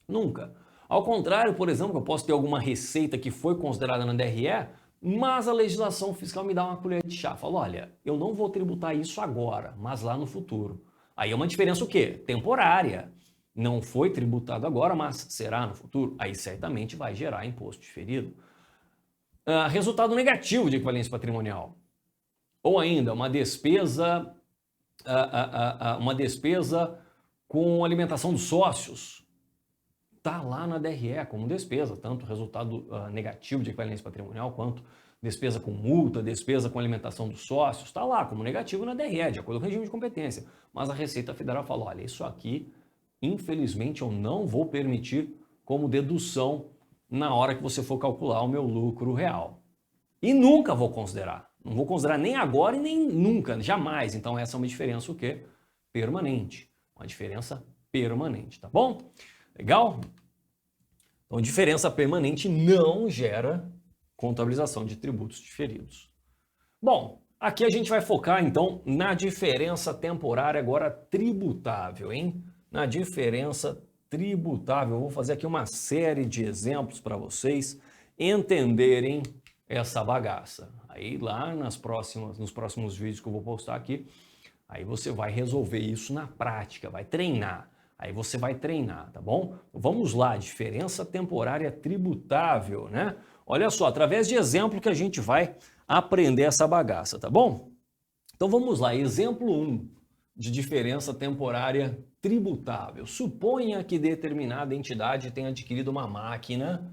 Nunca. Ao contrário, por exemplo, eu posso ter alguma receita que foi considerada na DRE, mas a legislação fiscal me dá uma colher de chá. Fala, olha, eu não vou tributar isso agora, mas lá no futuro. Aí é uma diferença o quê? Temporária. Não foi tributado agora, mas será no futuro. Aí certamente vai gerar imposto diferido. Resultado negativo de equivalência patrimonial. Ou ainda, uma despesa com alimentação dos sócios. Está lá na DRE como despesa, tanto resultado negativo de equivalência patrimonial, quanto despesa com multa, despesa com alimentação dos sócios, está lá como negativo na DRE, de acordo com o regime de competência. Mas a Receita Federal falou, olha, isso aqui, infelizmente, eu não vou permitir como dedução na hora que você for calcular o meu lucro real. E nunca vou considerar. Não vou considerar nem agora e nem nunca, jamais. Então essa é uma diferença o quê? Permanente. Uma diferença permanente, tá bom? Legal? Então, diferença permanente não gera contabilização de tributos diferidos. Bom, aqui a gente vai focar, então, na diferença temporária agora tributável, hein? Na diferença tributável. Eu vou fazer aqui uma série de exemplos para vocês entenderem essa bagaça. Aí, lá nos próximos vídeos que eu vou postar aqui, aí você vai resolver isso na prática, vai treinar. Aí você vai treinar, tá bom? Vamos lá, diferença temporária tributável, né? Olha só, através de exemplo que a gente vai aprender essa bagaça, tá bom? Então vamos lá, exemplo 1 de diferença temporária tributável. Suponha que determinada entidade tenha adquirido uma máquina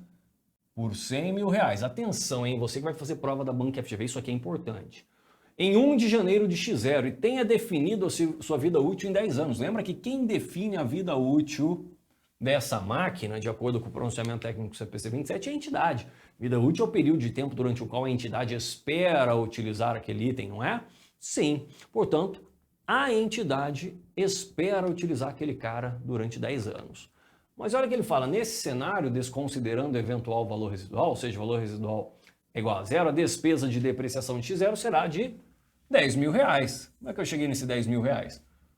por R$100 mil. Atenção, hein? Você que vai fazer prova da Banca FGV, isso aqui é importante. Em 1 de janeiro de X0 e tenha definido a sua vida útil em 10 anos. Lembra que quem define a vida útil dessa máquina, de acordo com o pronunciamento técnico do CPC 27, é a entidade. Vida útil é o período de tempo durante o qual a entidade espera utilizar aquele item, não é? Sim. Portanto, a entidade espera utilizar aquele cara durante 10 anos. Mas olha o que ele fala, nesse cenário, desconsiderando o eventual valor residual, ou seja, o valor residual é igual a zero, a despesa de depreciação de X0 será de R$10 mil. Como é que eu cheguei nesse R$10 mil?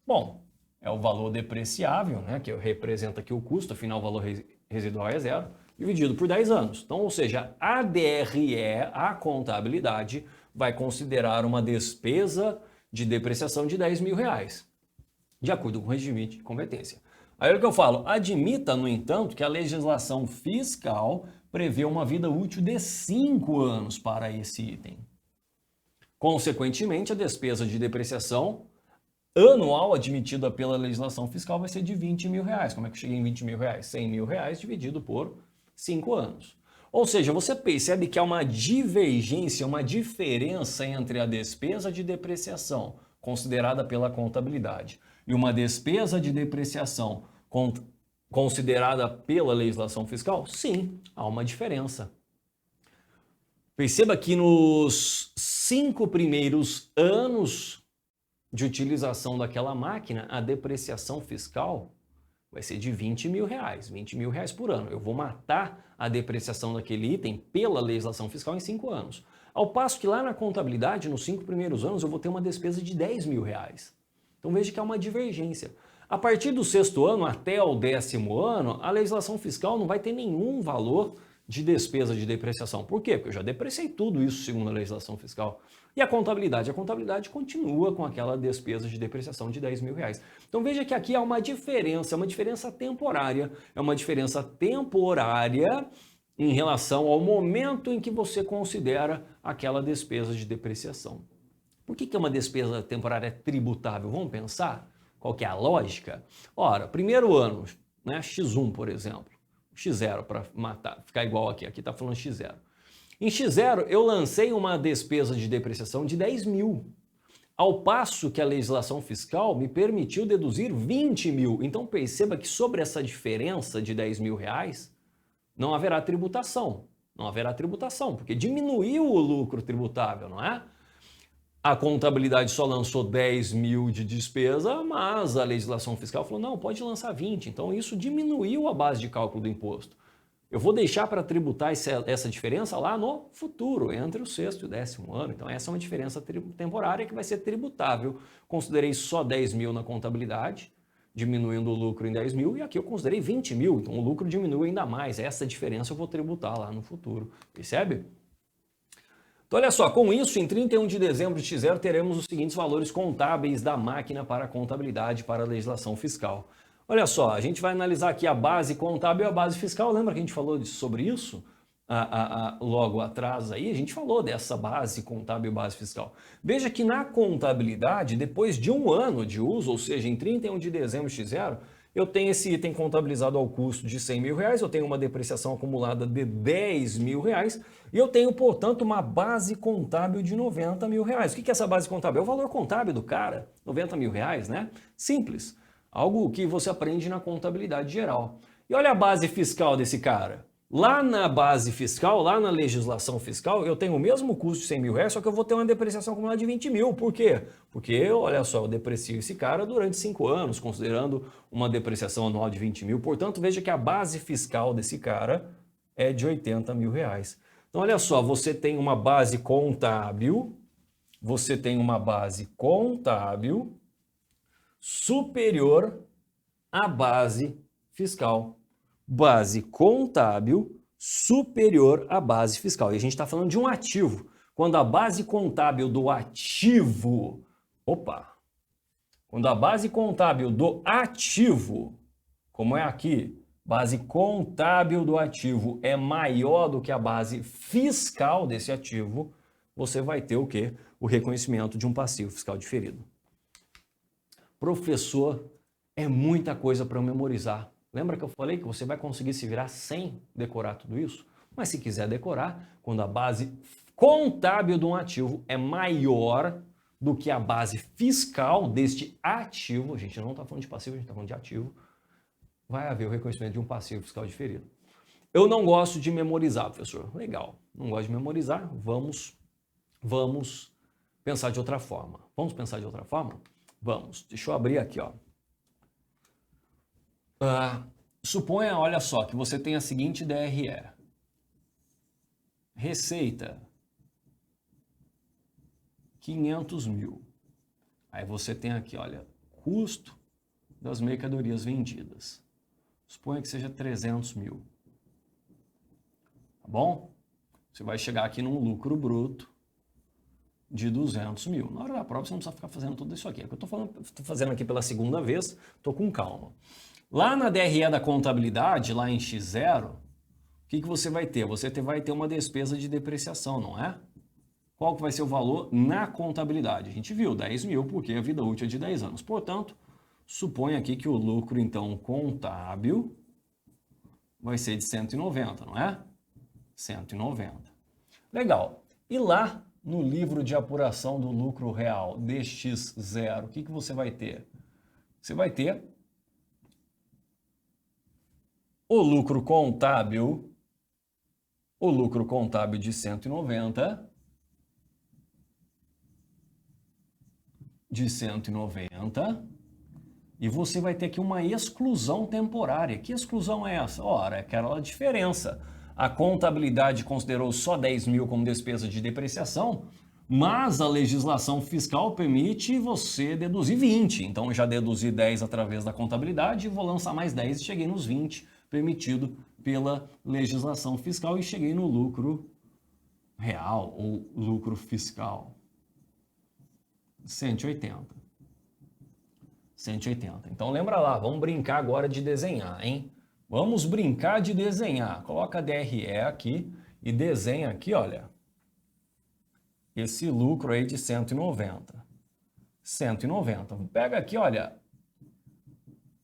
Bom, é o valor depreciável, né, que representa aqui o custo, afinal o valor residual é zero, dividido por 10 anos. Então, ou seja, a DRE, a contabilidade, vai considerar uma despesa de depreciação de R$10 mil, de acordo com o regime de competência. Aí é o que eu falo, admita, no entanto, que a legislação fiscal prevê uma vida útil de 5 anos para esse item. Consequentemente, a despesa de depreciação anual admitida pela legislação fiscal vai ser de R$20 mil. Como é que eu cheguei em R$20 mil? R$100 mil dividido por 5 anos. Ou seja, você percebe que há uma divergência, uma diferença entre a despesa de depreciação considerada pela contabilidade e uma despesa de depreciação considerada pela legislação fiscal? Sim, há uma diferença. Perceba que nos 5 primeiros anos de utilização daquela máquina, a depreciação fiscal vai ser de R$20 mil, R$20 mil por ano. Eu vou matar a depreciação daquele item pela legislação fiscal em 5 anos. Ao passo que lá na contabilidade, nos 5 primeiros anos, eu vou ter uma despesa de R$10 mil. Então veja que há uma divergência. A partir do 6º ano até o 10º ano, a legislação fiscal não vai ter nenhum valor de despesa de depreciação. Por quê? Porque eu já depreciei tudo isso segundo a legislação fiscal. E a contabilidade? A contabilidade continua com aquela despesa de depreciação de R$10 mil. Então veja que aqui há uma diferença temporária. É uma diferença temporária em relação ao momento em que você considera aquela despesa de depreciação. Por que é uma despesa temporária tributável? Vamos pensar qual que é a lógica? Ora, primeiro ano, né, X1, por exemplo. X0 para matar, ficar igual aqui está falando X0. Em X0 eu lancei uma despesa de depreciação de 10 mil, ao passo que a legislação fiscal me permitiu deduzir 20 mil. Então perceba que sobre essa diferença de 10 mil reais não haverá tributação. Não haverá tributação, porque diminuiu o lucro tributável, não é? A contabilidade só lançou 10 mil de despesa, mas a legislação fiscal falou, não, pode lançar 20. Então isso diminuiu a base de cálculo do imposto. Eu vou deixar para tributar essa diferença lá no futuro, entre o 6º e o 10º ano. Então essa é uma diferença temporária que vai ser tributável. Considerei só 10 mil na contabilidade, diminuindo o lucro em 10 mil, e aqui eu considerei 20 mil, então o lucro diminui ainda mais. Essa diferença eu vou tributar lá no futuro, percebe? Então, olha só, com isso, em 31 de dezembro de X0, teremos os seguintes valores contábeis da máquina para a contabilidade para a legislação fiscal. Olha só, a gente vai analisar aqui a base contábil e a base fiscal. Lembra que a gente falou sobre isso logo atrás aí? A gente falou dessa base contábil e base fiscal. Veja que na contabilidade, depois de um ano de uso, ou seja, em 31 de dezembro de X0, eu tenho esse item contabilizado ao custo de R$100 mil, eu tenho uma depreciação acumulada de R$10 mil e eu tenho, portanto, uma base contábil de R$90 mil. O que é essa base contábil? É o valor contábil do cara, R$90 mil, né? Simples. Algo que você aprende na contabilidade geral. E olha a base fiscal desse cara. Lá na base fiscal, lá na legislação fiscal, eu tenho o mesmo custo de R$100 mil, só que eu vou ter uma depreciação acumulada de 20 mil. Por quê? Porque, olha só, eu deprecio esse cara durante 5 anos, considerando uma depreciação anual de 20 mil. Portanto, veja que a base fiscal desse cara é de R$80 mil. Então, olha só, você tem uma base contábil, superior à base fiscal. Base contábil superior à base fiscal. E a gente está falando de um ativo. Quando a base contábil do ativo... Quando a base contábil do ativo, como é aqui, base contábil do ativo é maior do que a base fiscal desse ativo, você vai ter o quê? O reconhecimento de um passivo fiscal diferido. Professor, é muita coisa para eu memorizar. Lembra que eu falei que você vai conseguir se virar sem decorar tudo isso? Mas se quiser decorar, quando a base contábil de um ativo é maior do que a base fiscal deste ativo, a gente não está falando de passivo, a gente está falando de ativo, vai haver o reconhecimento de um passivo fiscal diferido. Eu não gosto de memorizar, professor. Legal, não gosto de memorizar, vamos pensar de outra forma. Vamos pensar de outra forma? Vamos, deixa eu abrir aqui, ó. Suponha, olha só, que você tem a seguinte DRE. Receita, 500 mil. Aí você tem aqui, olha, custo das mercadorias vendidas. Suponha que seja 300 mil. Tá bom? Você vai chegar aqui num lucro bruto de 200 mil. Na hora da prova você não precisa ficar fazendo tudo isso aqui. É que eu estou fazendo aqui pela segunda vez, estou com calma. Lá na DRE da contabilidade, lá em X0, o que você vai ter? Você vai ter uma despesa de depreciação, não é? Qual que vai ser o valor na contabilidade? A gente viu 10 mil porque a vida útil é de 10 anos. Portanto, suponha aqui que o lucro, então, contábil vai ser de 190, não é? 190. Legal. E lá no livro de apuração do lucro real DX0, o que você vai ter? Você vai ter o lucro contábil o lucro contábil de 190, e você vai ter aqui uma exclusão temporária. Que exclusão é essa? Ora, é aquela diferença. A contabilidade considerou só 10 mil como despesa de depreciação, mas a legislação fiscal permite você deduzir 20. Então, eu já deduzi 10 através da contabilidade, vou lançar mais 10 e cheguei nos 20, permitido pela legislação fiscal, e cheguei no lucro real ou lucro fiscal. 180. Então, lembra lá, vamos brincar agora de desenhar, hein? Vamos brincar de desenhar. Coloca a DRE aqui e desenha aqui, olha, esse lucro aí de 190. Pega aqui, olha,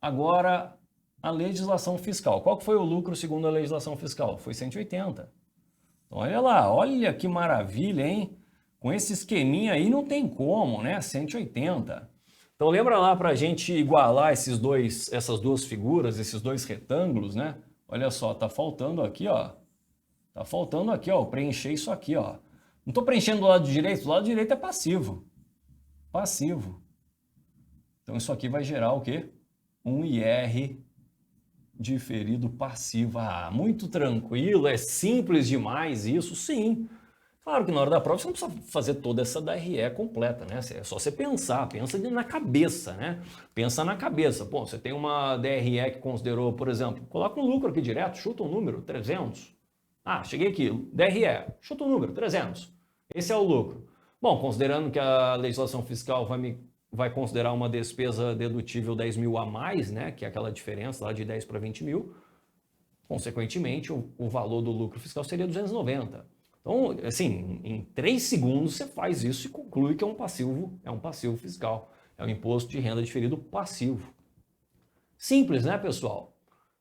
agora a legislação fiscal. Qual que foi o lucro segundo a legislação fiscal? Foi 180. Então, olha lá, olha que maravilha, hein? Com esse esqueminha aí não tem como, né? 180. Então lembra lá para a gente igualar essas duas figuras, esses dois retângulos, né? Olha só, tá faltando aqui, ó. Tá faltando aqui, ó, preencher isso aqui, ó. Não estou preenchendo do lado direito, do lado direito é passivo. Passivo. Então isso aqui vai gerar o quê? Um IR diferido passivo. Ah, muito tranquilo, é simples demais isso, sim. Claro que na hora da prova você não precisa fazer toda essa DRE completa, né? É só você pensar, pensa na cabeça, né? Pensa na cabeça. Pô, você tem uma DRE que considerou, por exemplo, coloca um lucro aqui direto, chuta um número, 300. Ah, cheguei aqui, DRE, chuta um número, 300. Esse é o lucro. Bom, considerando que a legislação fiscal vai considerar uma despesa dedutível 10 mil a mais, né? Que é aquela diferença lá de 10 para 20 mil, consequentemente, o valor do lucro fiscal seria 290. Então, assim, em 3 segundos você faz isso e conclui que é um passivo fiscal. É um imposto de renda diferido passivo. Simples, né, pessoal?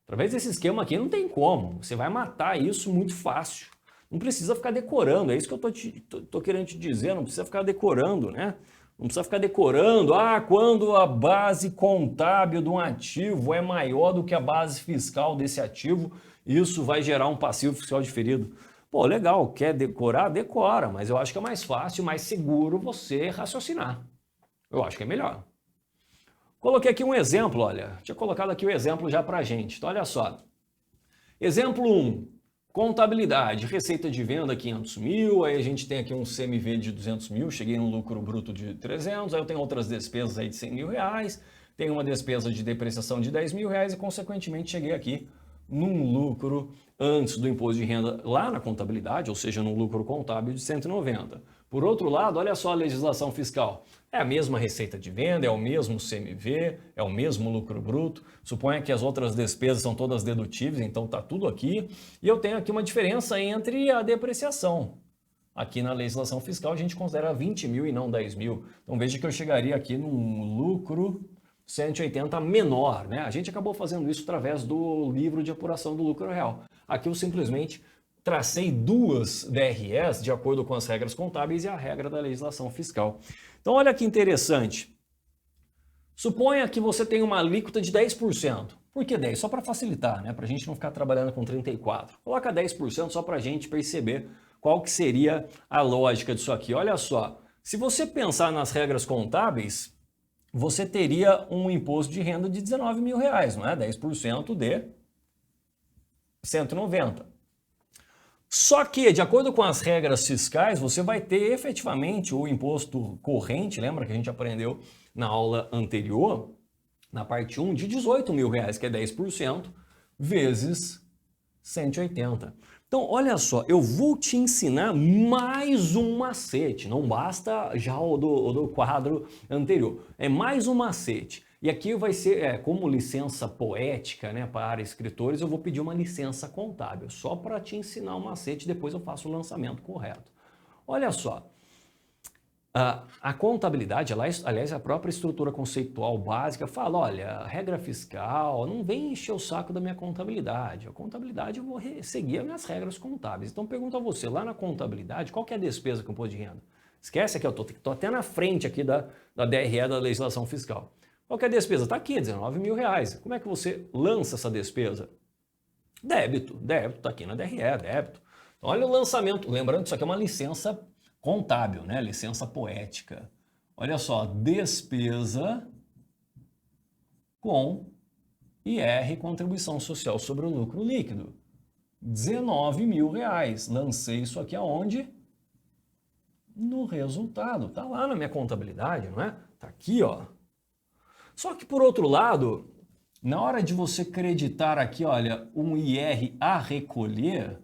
Através desse esquema aqui não tem como. Você vai matar isso muito fácil. Não precisa ficar decorando, é isso que eu tô querendo te dizer, não precisa ficar decorando, né? Não precisa ficar decorando, quando a base contábil de um ativo é maior do que a base fiscal desse ativo, isso vai gerar um passivo fiscal diferido. Pô, legal, quer decorar? Decora, mas eu acho que é mais fácil, mais seguro você raciocinar. Eu acho que é melhor. Coloquei aqui um exemplo, olha, tinha colocado aqui o exemplo já pra gente. Então, olha só. Exemplo 1, contabilidade, receita de venda 500 mil, aí a gente tem aqui um CMV de 200 mil, cheguei no lucro bruto de 300, aí eu tenho outras despesas aí de 100 mil reais, tenho uma despesa de depreciação de 10 mil reais e, consequentemente, cheguei aqui num lucro antes do imposto de renda lá na contabilidade, ou seja, num lucro contábil de 190. Por outro lado, olha só a legislação fiscal. É a mesma receita de venda, é o mesmo CMV, é o mesmo lucro bruto. Suponha que as outras despesas são todas dedutíveis, então está tudo aqui. E eu tenho aqui uma diferença entre a depreciação. Aqui na legislação fiscal a gente considera 20 mil e não 10 mil. Então veja que eu chegaria aqui num lucro 180 menor, né? A gente acabou fazendo isso através do livro de apuração do lucro real. Aqui eu simplesmente tracei duas DREs de acordo com as regras contábeis e a regra da legislação fiscal. Então olha que interessante. Suponha que você tem uma alíquota de 10%. Por que 10%? Só para facilitar, né? Para a gente não ficar trabalhando com 34%. Coloca 10% só para a gente perceber qual que seria a lógica disso aqui. Olha só, se você pensar nas regras contábeis, você teria um imposto de renda de 19 mil reais, não é? 10% de 190. Só que, de acordo com as regras fiscais, você vai ter efetivamente o imposto corrente, lembra que a gente aprendeu na aula anterior, na parte 1, de 18 mil reais, que é 10%, vezes 180. Então, olha só, eu vou te ensinar mais um macete, não basta já o do quadro anterior, é mais um macete. E aqui vai ser, como licença poética, né, para escritores, eu vou pedir uma licença contábil, só para te ensinar o macete, depois eu faço o lançamento correto. Olha só, a contabilidade, aliás, a própria estrutura conceitual básica fala, olha, a regra fiscal, não vem encher o saco da minha contabilidade. A contabilidade eu vou seguir as minhas regras contábeis. Então pergunto a você, lá na contabilidade, qual que é a despesa com imposto de renda? Esquece que eu tô até na frente aqui da DRE, da legislação fiscal. Qual que é a despesa? Está aqui, 19 mil reais. Como é que você lança essa despesa? Débito, está aqui na DRE, débito. Então, olha o lançamento. Lembrando que isso aqui é uma licença contábil, né? Licença poética. Olha só, despesa com IR, contribuição social sobre o lucro líquido. R$19 mil. Lancei isso aqui aonde? No resultado. Tá lá na minha contabilidade, não é? Tá aqui, ó. Só que por outro lado, na hora de você creditar aqui, olha, um IR a recolher,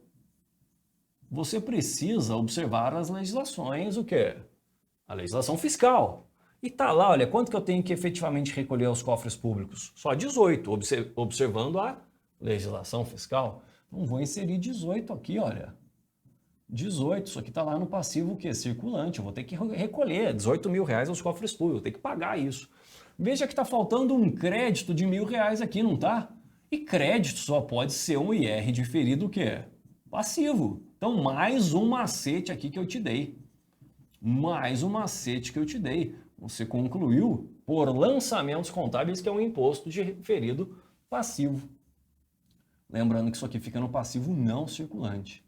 você precisa observar as legislações, o quê? A legislação fiscal. E tá lá, olha, quanto que eu tenho que efetivamente recolher aos cofres públicos? Só 18, observando a legislação fiscal. Então vou inserir 18 aqui, olha. 18, isso aqui tá lá no passivo o quê? Circulante, eu vou ter que recolher R$18 mil aos cofres públicos, vou ter que pagar isso. Veja que está faltando um crédito de R$1.000 aqui, não tá? E crédito só pode ser um IR diferido o quê? Passivo. Então mais um macete aqui que eu te dei. Mais um macete que eu te dei. Você concluiu por lançamentos contábeis, que é um imposto diferido passivo. Lembrando que isso aqui fica no passivo não circulante.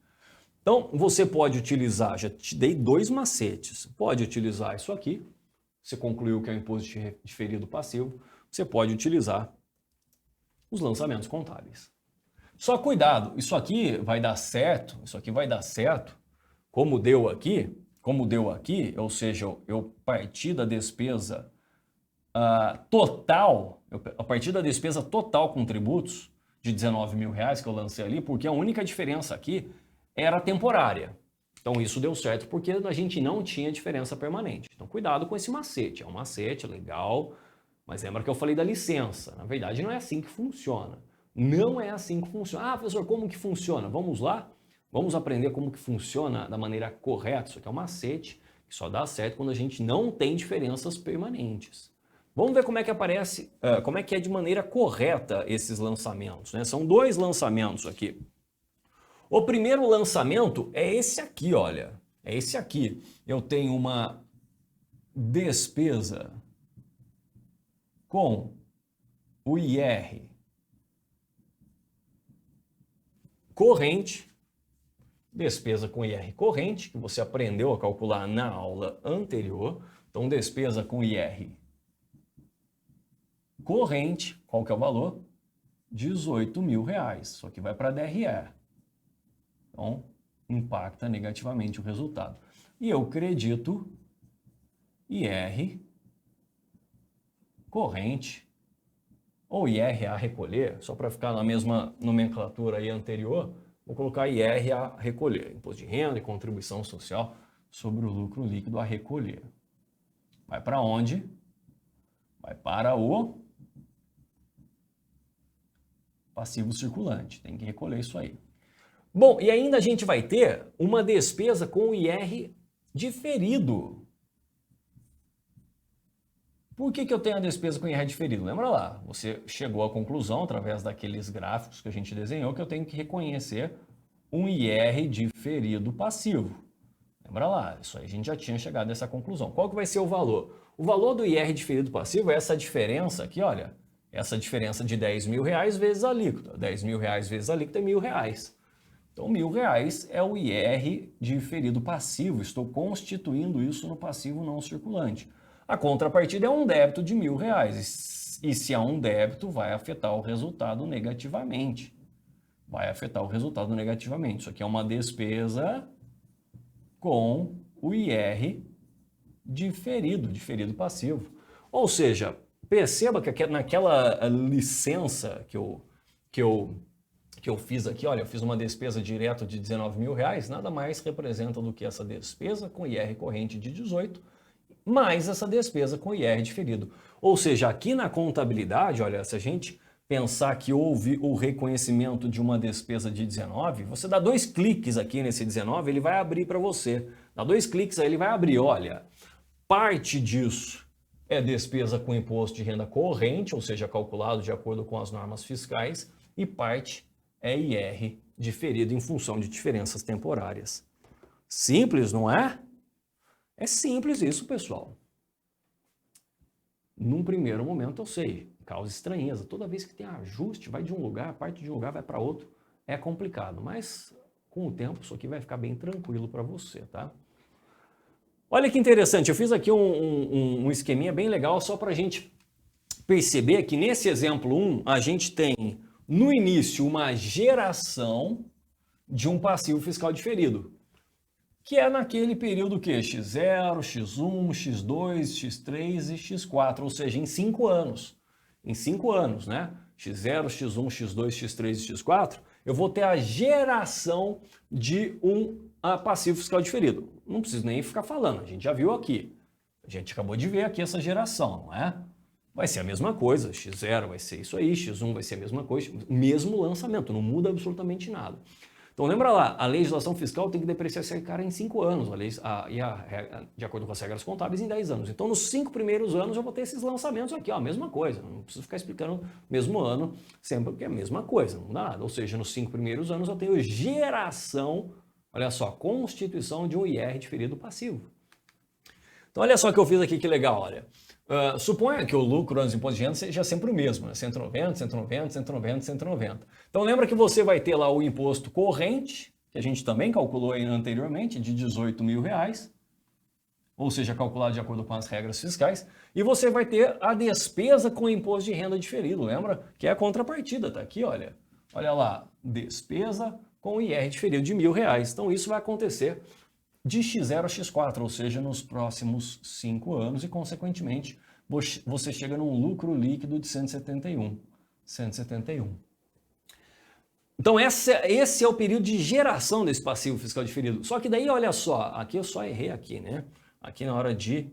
Então, você pode utilizar, já te dei 2 macetes, pode utilizar isso aqui, você concluiu que é um imposto diferido passivo, você pode utilizar os lançamentos contábeis. Só cuidado, isso aqui vai dar certo, como deu aqui, ou seja, eu parti da despesa total, a partir da despesa total com tributos de R$19 mil que eu lancei ali, porque a única diferença aqui era temporária. Então isso deu certo porque a gente não tinha diferença permanente. Então cuidado com esse macete, é um macete legal, mas lembra que eu falei da licença. Na verdade não é assim que funciona. Não é assim que funciona. Ah, professor, como que funciona? Vamos lá? Vamos aprender como que funciona da maneira correta. Isso aqui é um macete que só dá certo quando a gente não tem diferenças permanentes. Vamos ver como é que aparece, como é que é de maneira correta esses lançamentos, né? São 2 lançamentos aqui. O primeiro lançamento é esse aqui, olha. É esse aqui. Eu tenho uma despesa com o IR corrente, despesa com IR corrente, que você aprendeu a calcular na aula anterior. Então, despesa com IR corrente, qual que é o valor? R$18 mil. Isso aqui vai para a DRE. Então, impacta negativamente o resultado. E eu credito IR corrente ou IR a recolher, só para ficar na mesma nomenclatura aí anterior, vou colocar IR a recolher, imposto de renda e contribuição social sobre o lucro líquido a recolher. Vai para onde? Vai para o passivo circulante, tem que recolher isso aí. Bom, e ainda a gente vai ter uma despesa com o IR diferido. Por que eu tenho a despesa com IR diferido? Lembra lá, você chegou à conclusão, através daqueles gráficos que a gente desenhou, que eu tenho que reconhecer um IR diferido passivo. Lembra lá, isso aí a gente já tinha chegado a essa conclusão. Qual que vai ser o valor? O valor do IR diferido passivo é essa diferença aqui, olha. Essa diferença de R$10 mil vezes a alíquota. R$10 mil vezes a alíquota é R$1.000. Então, R$1.000 é o IR diferido passivo. Estou constituindo isso no passivo não circulante. A contrapartida é um débito de R$1.000. E se há um débito, vai afetar o resultado negativamente. Vai afetar o resultado negativamente. Isso aqui é uma despesa com o IR diferido passivo. Ou seja, perceba que naquela licença que eu fiz aqui, olha, eu fiz uma despesa direta de R$19 mil, nada mais representa do que essa despesa com IR corrente de 18, mais essa despesa com IR diferido. Ou seja, aqui na contabilidade, olha, se a gente pensar que houve o reconhecimento de uma despesa de 19, você dá 2 cliques aqui nesse 19, ele vai abrir para você. Dá 2 cliques aí, ele vai abrir, olha, parte disso é despesa com imposto de renda corrente, ou seja, calculado de acordo com as normas fiscais, e parte é IR diferido em função de diferenças temporárias. Simples, não é? É simples isso, pessoal. Num primeiro momento, eu sei, causa estranheza. Toda vez que tem ajuste, vai de um lugar, parte de um lugar vai para outro, é complicado. Mas Com o tempo, isso aqui vai ficar bem tranquilo para você, tá? Olha que interessante, eu fiz aqui um esqueminha bem legal só para a gente perceber que nesse exemplo 1, a gente tem no início uma geração de um passivo fiscal diferido, que é naquele período que x0, x1, x2, x3 e x4, ou seja, em 5 anos. Em 5 anos, né? x0, x1, x2, x3 e x4, eu vou ter a geração de um passivo fiscal diferido. Não preciso nem ficar falando, a gente já viu aqui. A gente acabou de ver aqui essa geração, não é? Vai ser a mesma coisa, x0 vai ser isso aí, x1 vai ser a mesma coisa, mesmo lançamento, não muda absolutamente nada. Então lembra lá, a legislação fiscal tem que depreciar esse cara em 5 anos, de acordo com as regras contábeis, em 10 anos. Então nos 5 primeiros anos eu vou ter esses lançamentos aqui, ó, a mesma coisa. Não preciso ficar explicando mesmo ano sempre, porque é a mesma coisa, não dá nada. Ou seja, nos 5 primeiros anos eu tenho geração, olha só, constituição de um IR diferido passivo. Então olha só o que eu fiz aqui, que legal, olha. Suponha que o lucro antes do imposto de renda seja sempre o mesmo, né? 190, 190, 190, 190. Então lembra que você vai ter lá o imposto corrente, que a gente também calculou aí anteriormente, de R$18.000, ou seja, calculado de acordo com as regras fiscais, e você vai ter a despesa com o imposto de renda diferido, lembra? Que é a contrapartida, tá aqui, olha. Olha lá, despesa com o IR diferido de R$1.000. Então isso vai acontecer de x0 a x4, ou seja, nos próximos 5 anos e, consequentemente, você chega num lucro líquido de 171. Então, esse é o período de geração desse passivo fiscal diferido. Só que daí, olha só, aqui eu só errei aqui, né? Aqui na hora de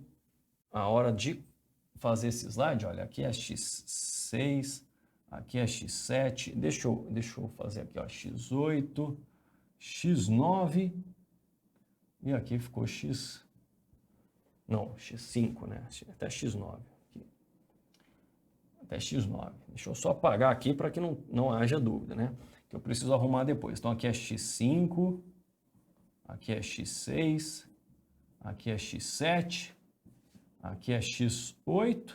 fazer esse slide, olha, aqui é x6, aqui é x7, deixa eu fazer aqui, ó, x8, x9... E aqui ficou x5, né? Até x9. Aqui. Até x9. Deixa eu só apagar aqui para que não haja dúvida, né? Que eu preciso arrumar depois. Então aqui é x5, aqui é x6, aqui é x7, aqui é x8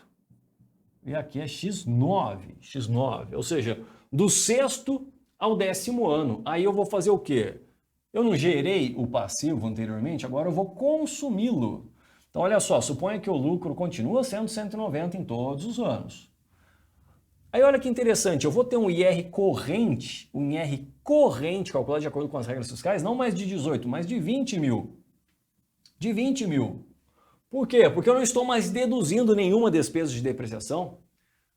e aqui é x9. Ou seja, do 6º ao 10º ano. Aí eu vou fazer o quê? Eu não gerei o passivo anteriormente, agora eu vou consumi-lo. Então, olha só, suponha que o lucro continua sendo 190 em todos os anos. Aí, olha que interessante, eu vou ter um IR corrente, calculado de acordo com as regras fiscais, não mais de 18, mas de 20 mil. De 20 mil. Por quê? Porque eu não estou mais deduzindo nenhuma despesa de depreciação.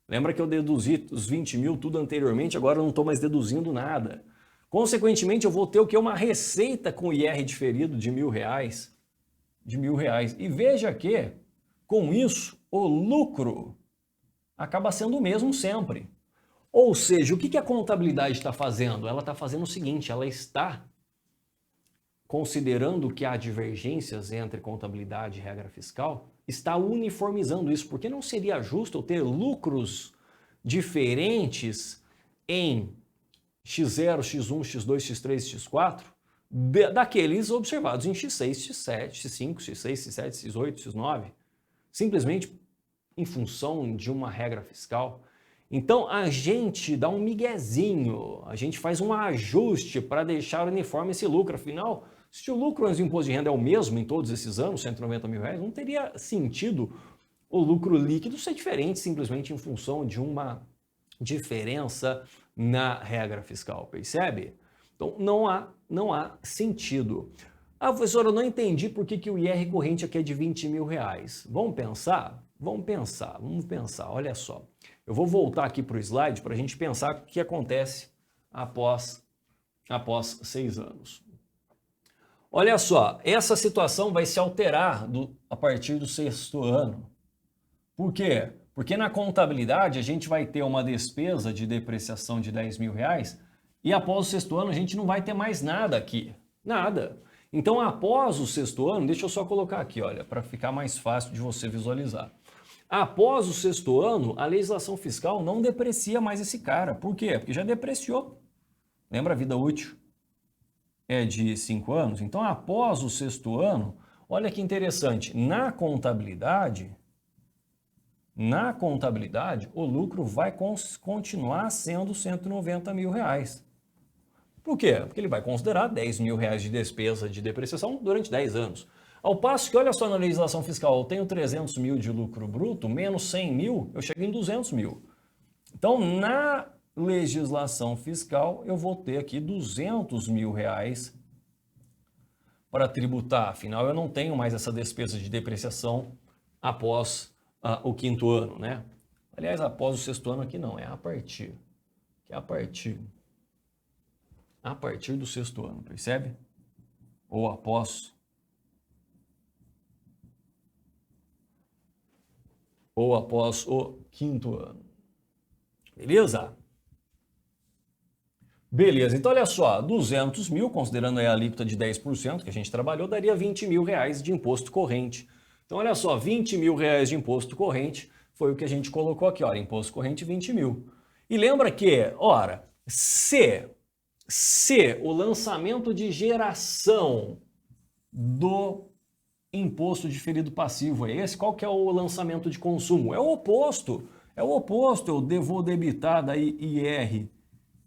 Lembra que eu deduzi os 20 mil tudo anteriormente, agora eu não estou mais deduzindo nada. Consequentemente, eu vou ter o que? Uma receita com IR diferido de R$1.000. E veja que, com isso, o lucro acaba sendo o mesmo sempre. Ou seja, o que a contabilidade está fazendo? Ela está fazendo o seguinte, ela está considerando que há divergências entre contabilidade e regra fiscal, está uniformizando isso, porque não seria justo eu ter lucros diferentes em x0, x1, x2, x3, x4, daqueles observados em x6, x7, x5, x6, x7, x8, x9, simplesmente em função de uma regra fiscal. Então a gente dá um miguezinho, a gente faz um ajuste para deixar uniforme esse lucro. Afinal, se o lucro antes do imposto de renda é o mesmo em todos esses anos, R$190 mil, não teria sentido o lucro líquido ser diferente simplesmente em função de uma diferença na regra fiscal, percebe? Então não há sentido. Ah, professor, eu não entendi por que o IR corrente aqui é de R$20 mil. Vamos pensar? Vamos pensar. Olha só. Eu vou voltar aqui para o slide para a gente pensar o que acontece após 6 anos. Olha só, essa situação vai se alterar a partir do 6º ano. Por quê? Porque na contabilidade a gente vai ter uma despesa de depreciação de R$10 mil e após o 6º ano a gente não vai ter mais nada aqui. Nada. Então após o 6º ano, deixa eu só colocar aqui, olha, para ficar mais fácil de você visualizar. Após o 6º ano, a legislação fiscal não deprecia mais esse cara. Por quê? Porque já depreciou. Lembra a vida útil? É de 5 anos. Então após o 6º ano, olha que interessante, na contabilidade, o lucro vai continuar sendo R$190 mil. Por quê? Porque ele vai considerar 10 mil reais de despesa de depreciação durante 10 anos. Ao passo que, olha só na legislação fiscal, eu tenho 300 mil de lucro bruto, menos 100 mil, eu chego em 200 mil. Então, na legislação fiscal, eu vou ter aqui 200 mil reais para tributar. Afinal, eu não tenho mais essa despesa de depreciação após o 5º ano, né? Aliás, após o 6º ano aqui não, é a partir. Que é a partir do 6º ano, percebe? Ou após o 5º ano. Beleza? Beleza, então olha só, 200 mil, considerando aí a alíquota de 10% que a gente trabalhou, daria 20 mil reais de imposto corrente. Então olha só, 20 mil reais de imposto corrente foi o que a gente colocou aqui, olha, imposto corrente 20 mil. E lembra que, ora, se o lançamento de geração do imposto diferido passivo é esse, qual que é o lançamento de consumo? É o oposto, eu vou debitar daí IR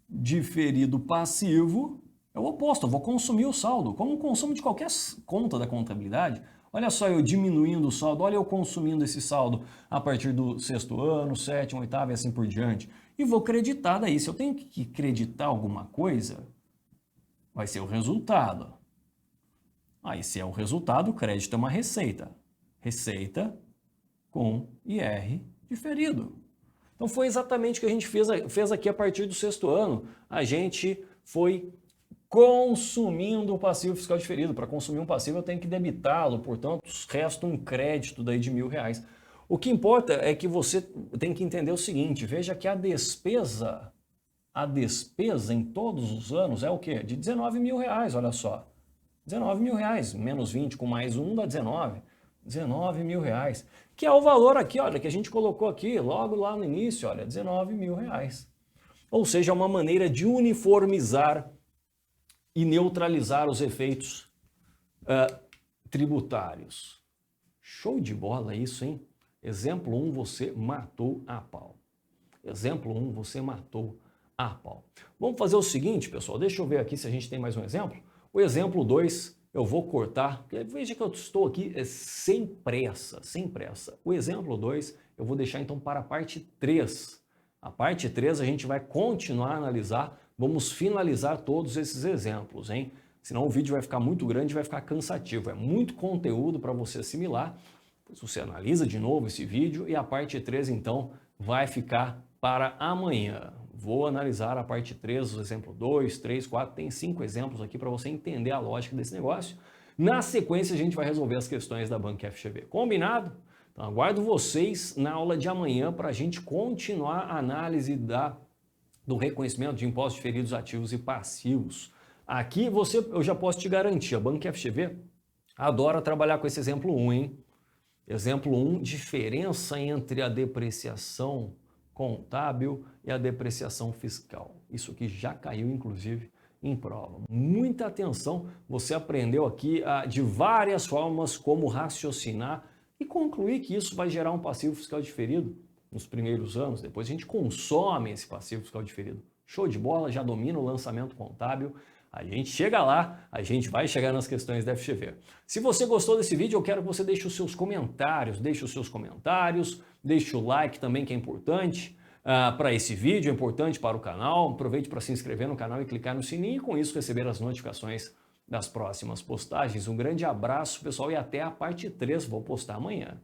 diferido passivo, é o oposto, eu vou consumir o saldo, como o consumo de qualquer conta da contabilidade. Olha só eu diminuindo o saldo, olha eu consumindo esse saldo a partir do 6º ano, 7º, 8º e assim por diante. E vou creditar daí, se eu tenho que creditar alguma coisa, vai ser o resultado. Aí se é o resultado, o crédito é uma receita. Receita com IR diferido. Então foi exatamente o que a gente fez aqui a partir do 6º ano. A gente foi consumindo o passivo fiscal diferido. Para consumir um passivo eu tenho que debitá-lo, portanto resta um crédito daí de R$1.000. O que importa é que você tem que entender o seguinte, veja que a despesa em todos os anos é o quê? De R$19 mil, olha só. R$19 mil, menos 20 com mais 1 dá 19. R$19 mil, que é o valor aqui, olha, que a gente colocou aqui logo lá no início, olha, R$19 mil. Ou seja, é uma maneira de uniformizar e neutralizar os efeitos tributários. Show de bola isso, hein? Exemplo 1, você matou a pau. Exemplo 1, você matou a pau. Vamos fazer o seguinte, pessoal, deixa eu ver aqui se a gente tem mais um exemplo. O exemplo 2, eu vou cortar, porque veja que eu estou aqui sem pressa. O exemplo 2, eu vou deixar então para a parte 3. A parte 3 a gente vai continuar a analisar, vamos finalizar todos esses exemplos, hein? Senão o vídeo vai ficar muito grande e vai ficar cansativo. É muito conteúdo para você assimilar. Pois você analisa de novo esse vídeo e a parte 3 então vai ficar para amanhã. Vou analisar a parte 3, o exemplo 2, 3, 4, tem 5 exemplos aqui para você entender a lógica desse negócio. Na sequência a gente vai resolver as questões da Banca FGV. Combinado? Então aguardo vocês na aula de amanhã para a gente continuar a análise do reconhecimento de impostos diferidos ativos e passivos. Aqui eu já posso te garantir, a Banca FGV adora trabalhar com esse exemplo 1, hein? Exemplo 1, diferença entre a depreciação contábil e a depreciação fiscal. Isso aqui já caiu, inclusive, em prova. Muita atenção, você aprendeu aqui de várias formas como raciocinar e concluir que isso vai gerar um passivo fiscal diferido nos primeiros anos. Depois a gente consome esse passivo fiscal diferido. Show de bola, já domina o lançamento contábil. A gente chega lá, a gente vai chegar nas questões da FGV. Se você gostou desse vídeo, eu quero que você deixe os seus comentários, deixe o like também, que é importante para esse vídeo, é importante para o canal. Aproveite para se inscrever no canal e clicar no sininho e com isso receber as notificações das próximas postagens. Um grande abraço, pessoal, e até a parte 3, vou postar amanhã.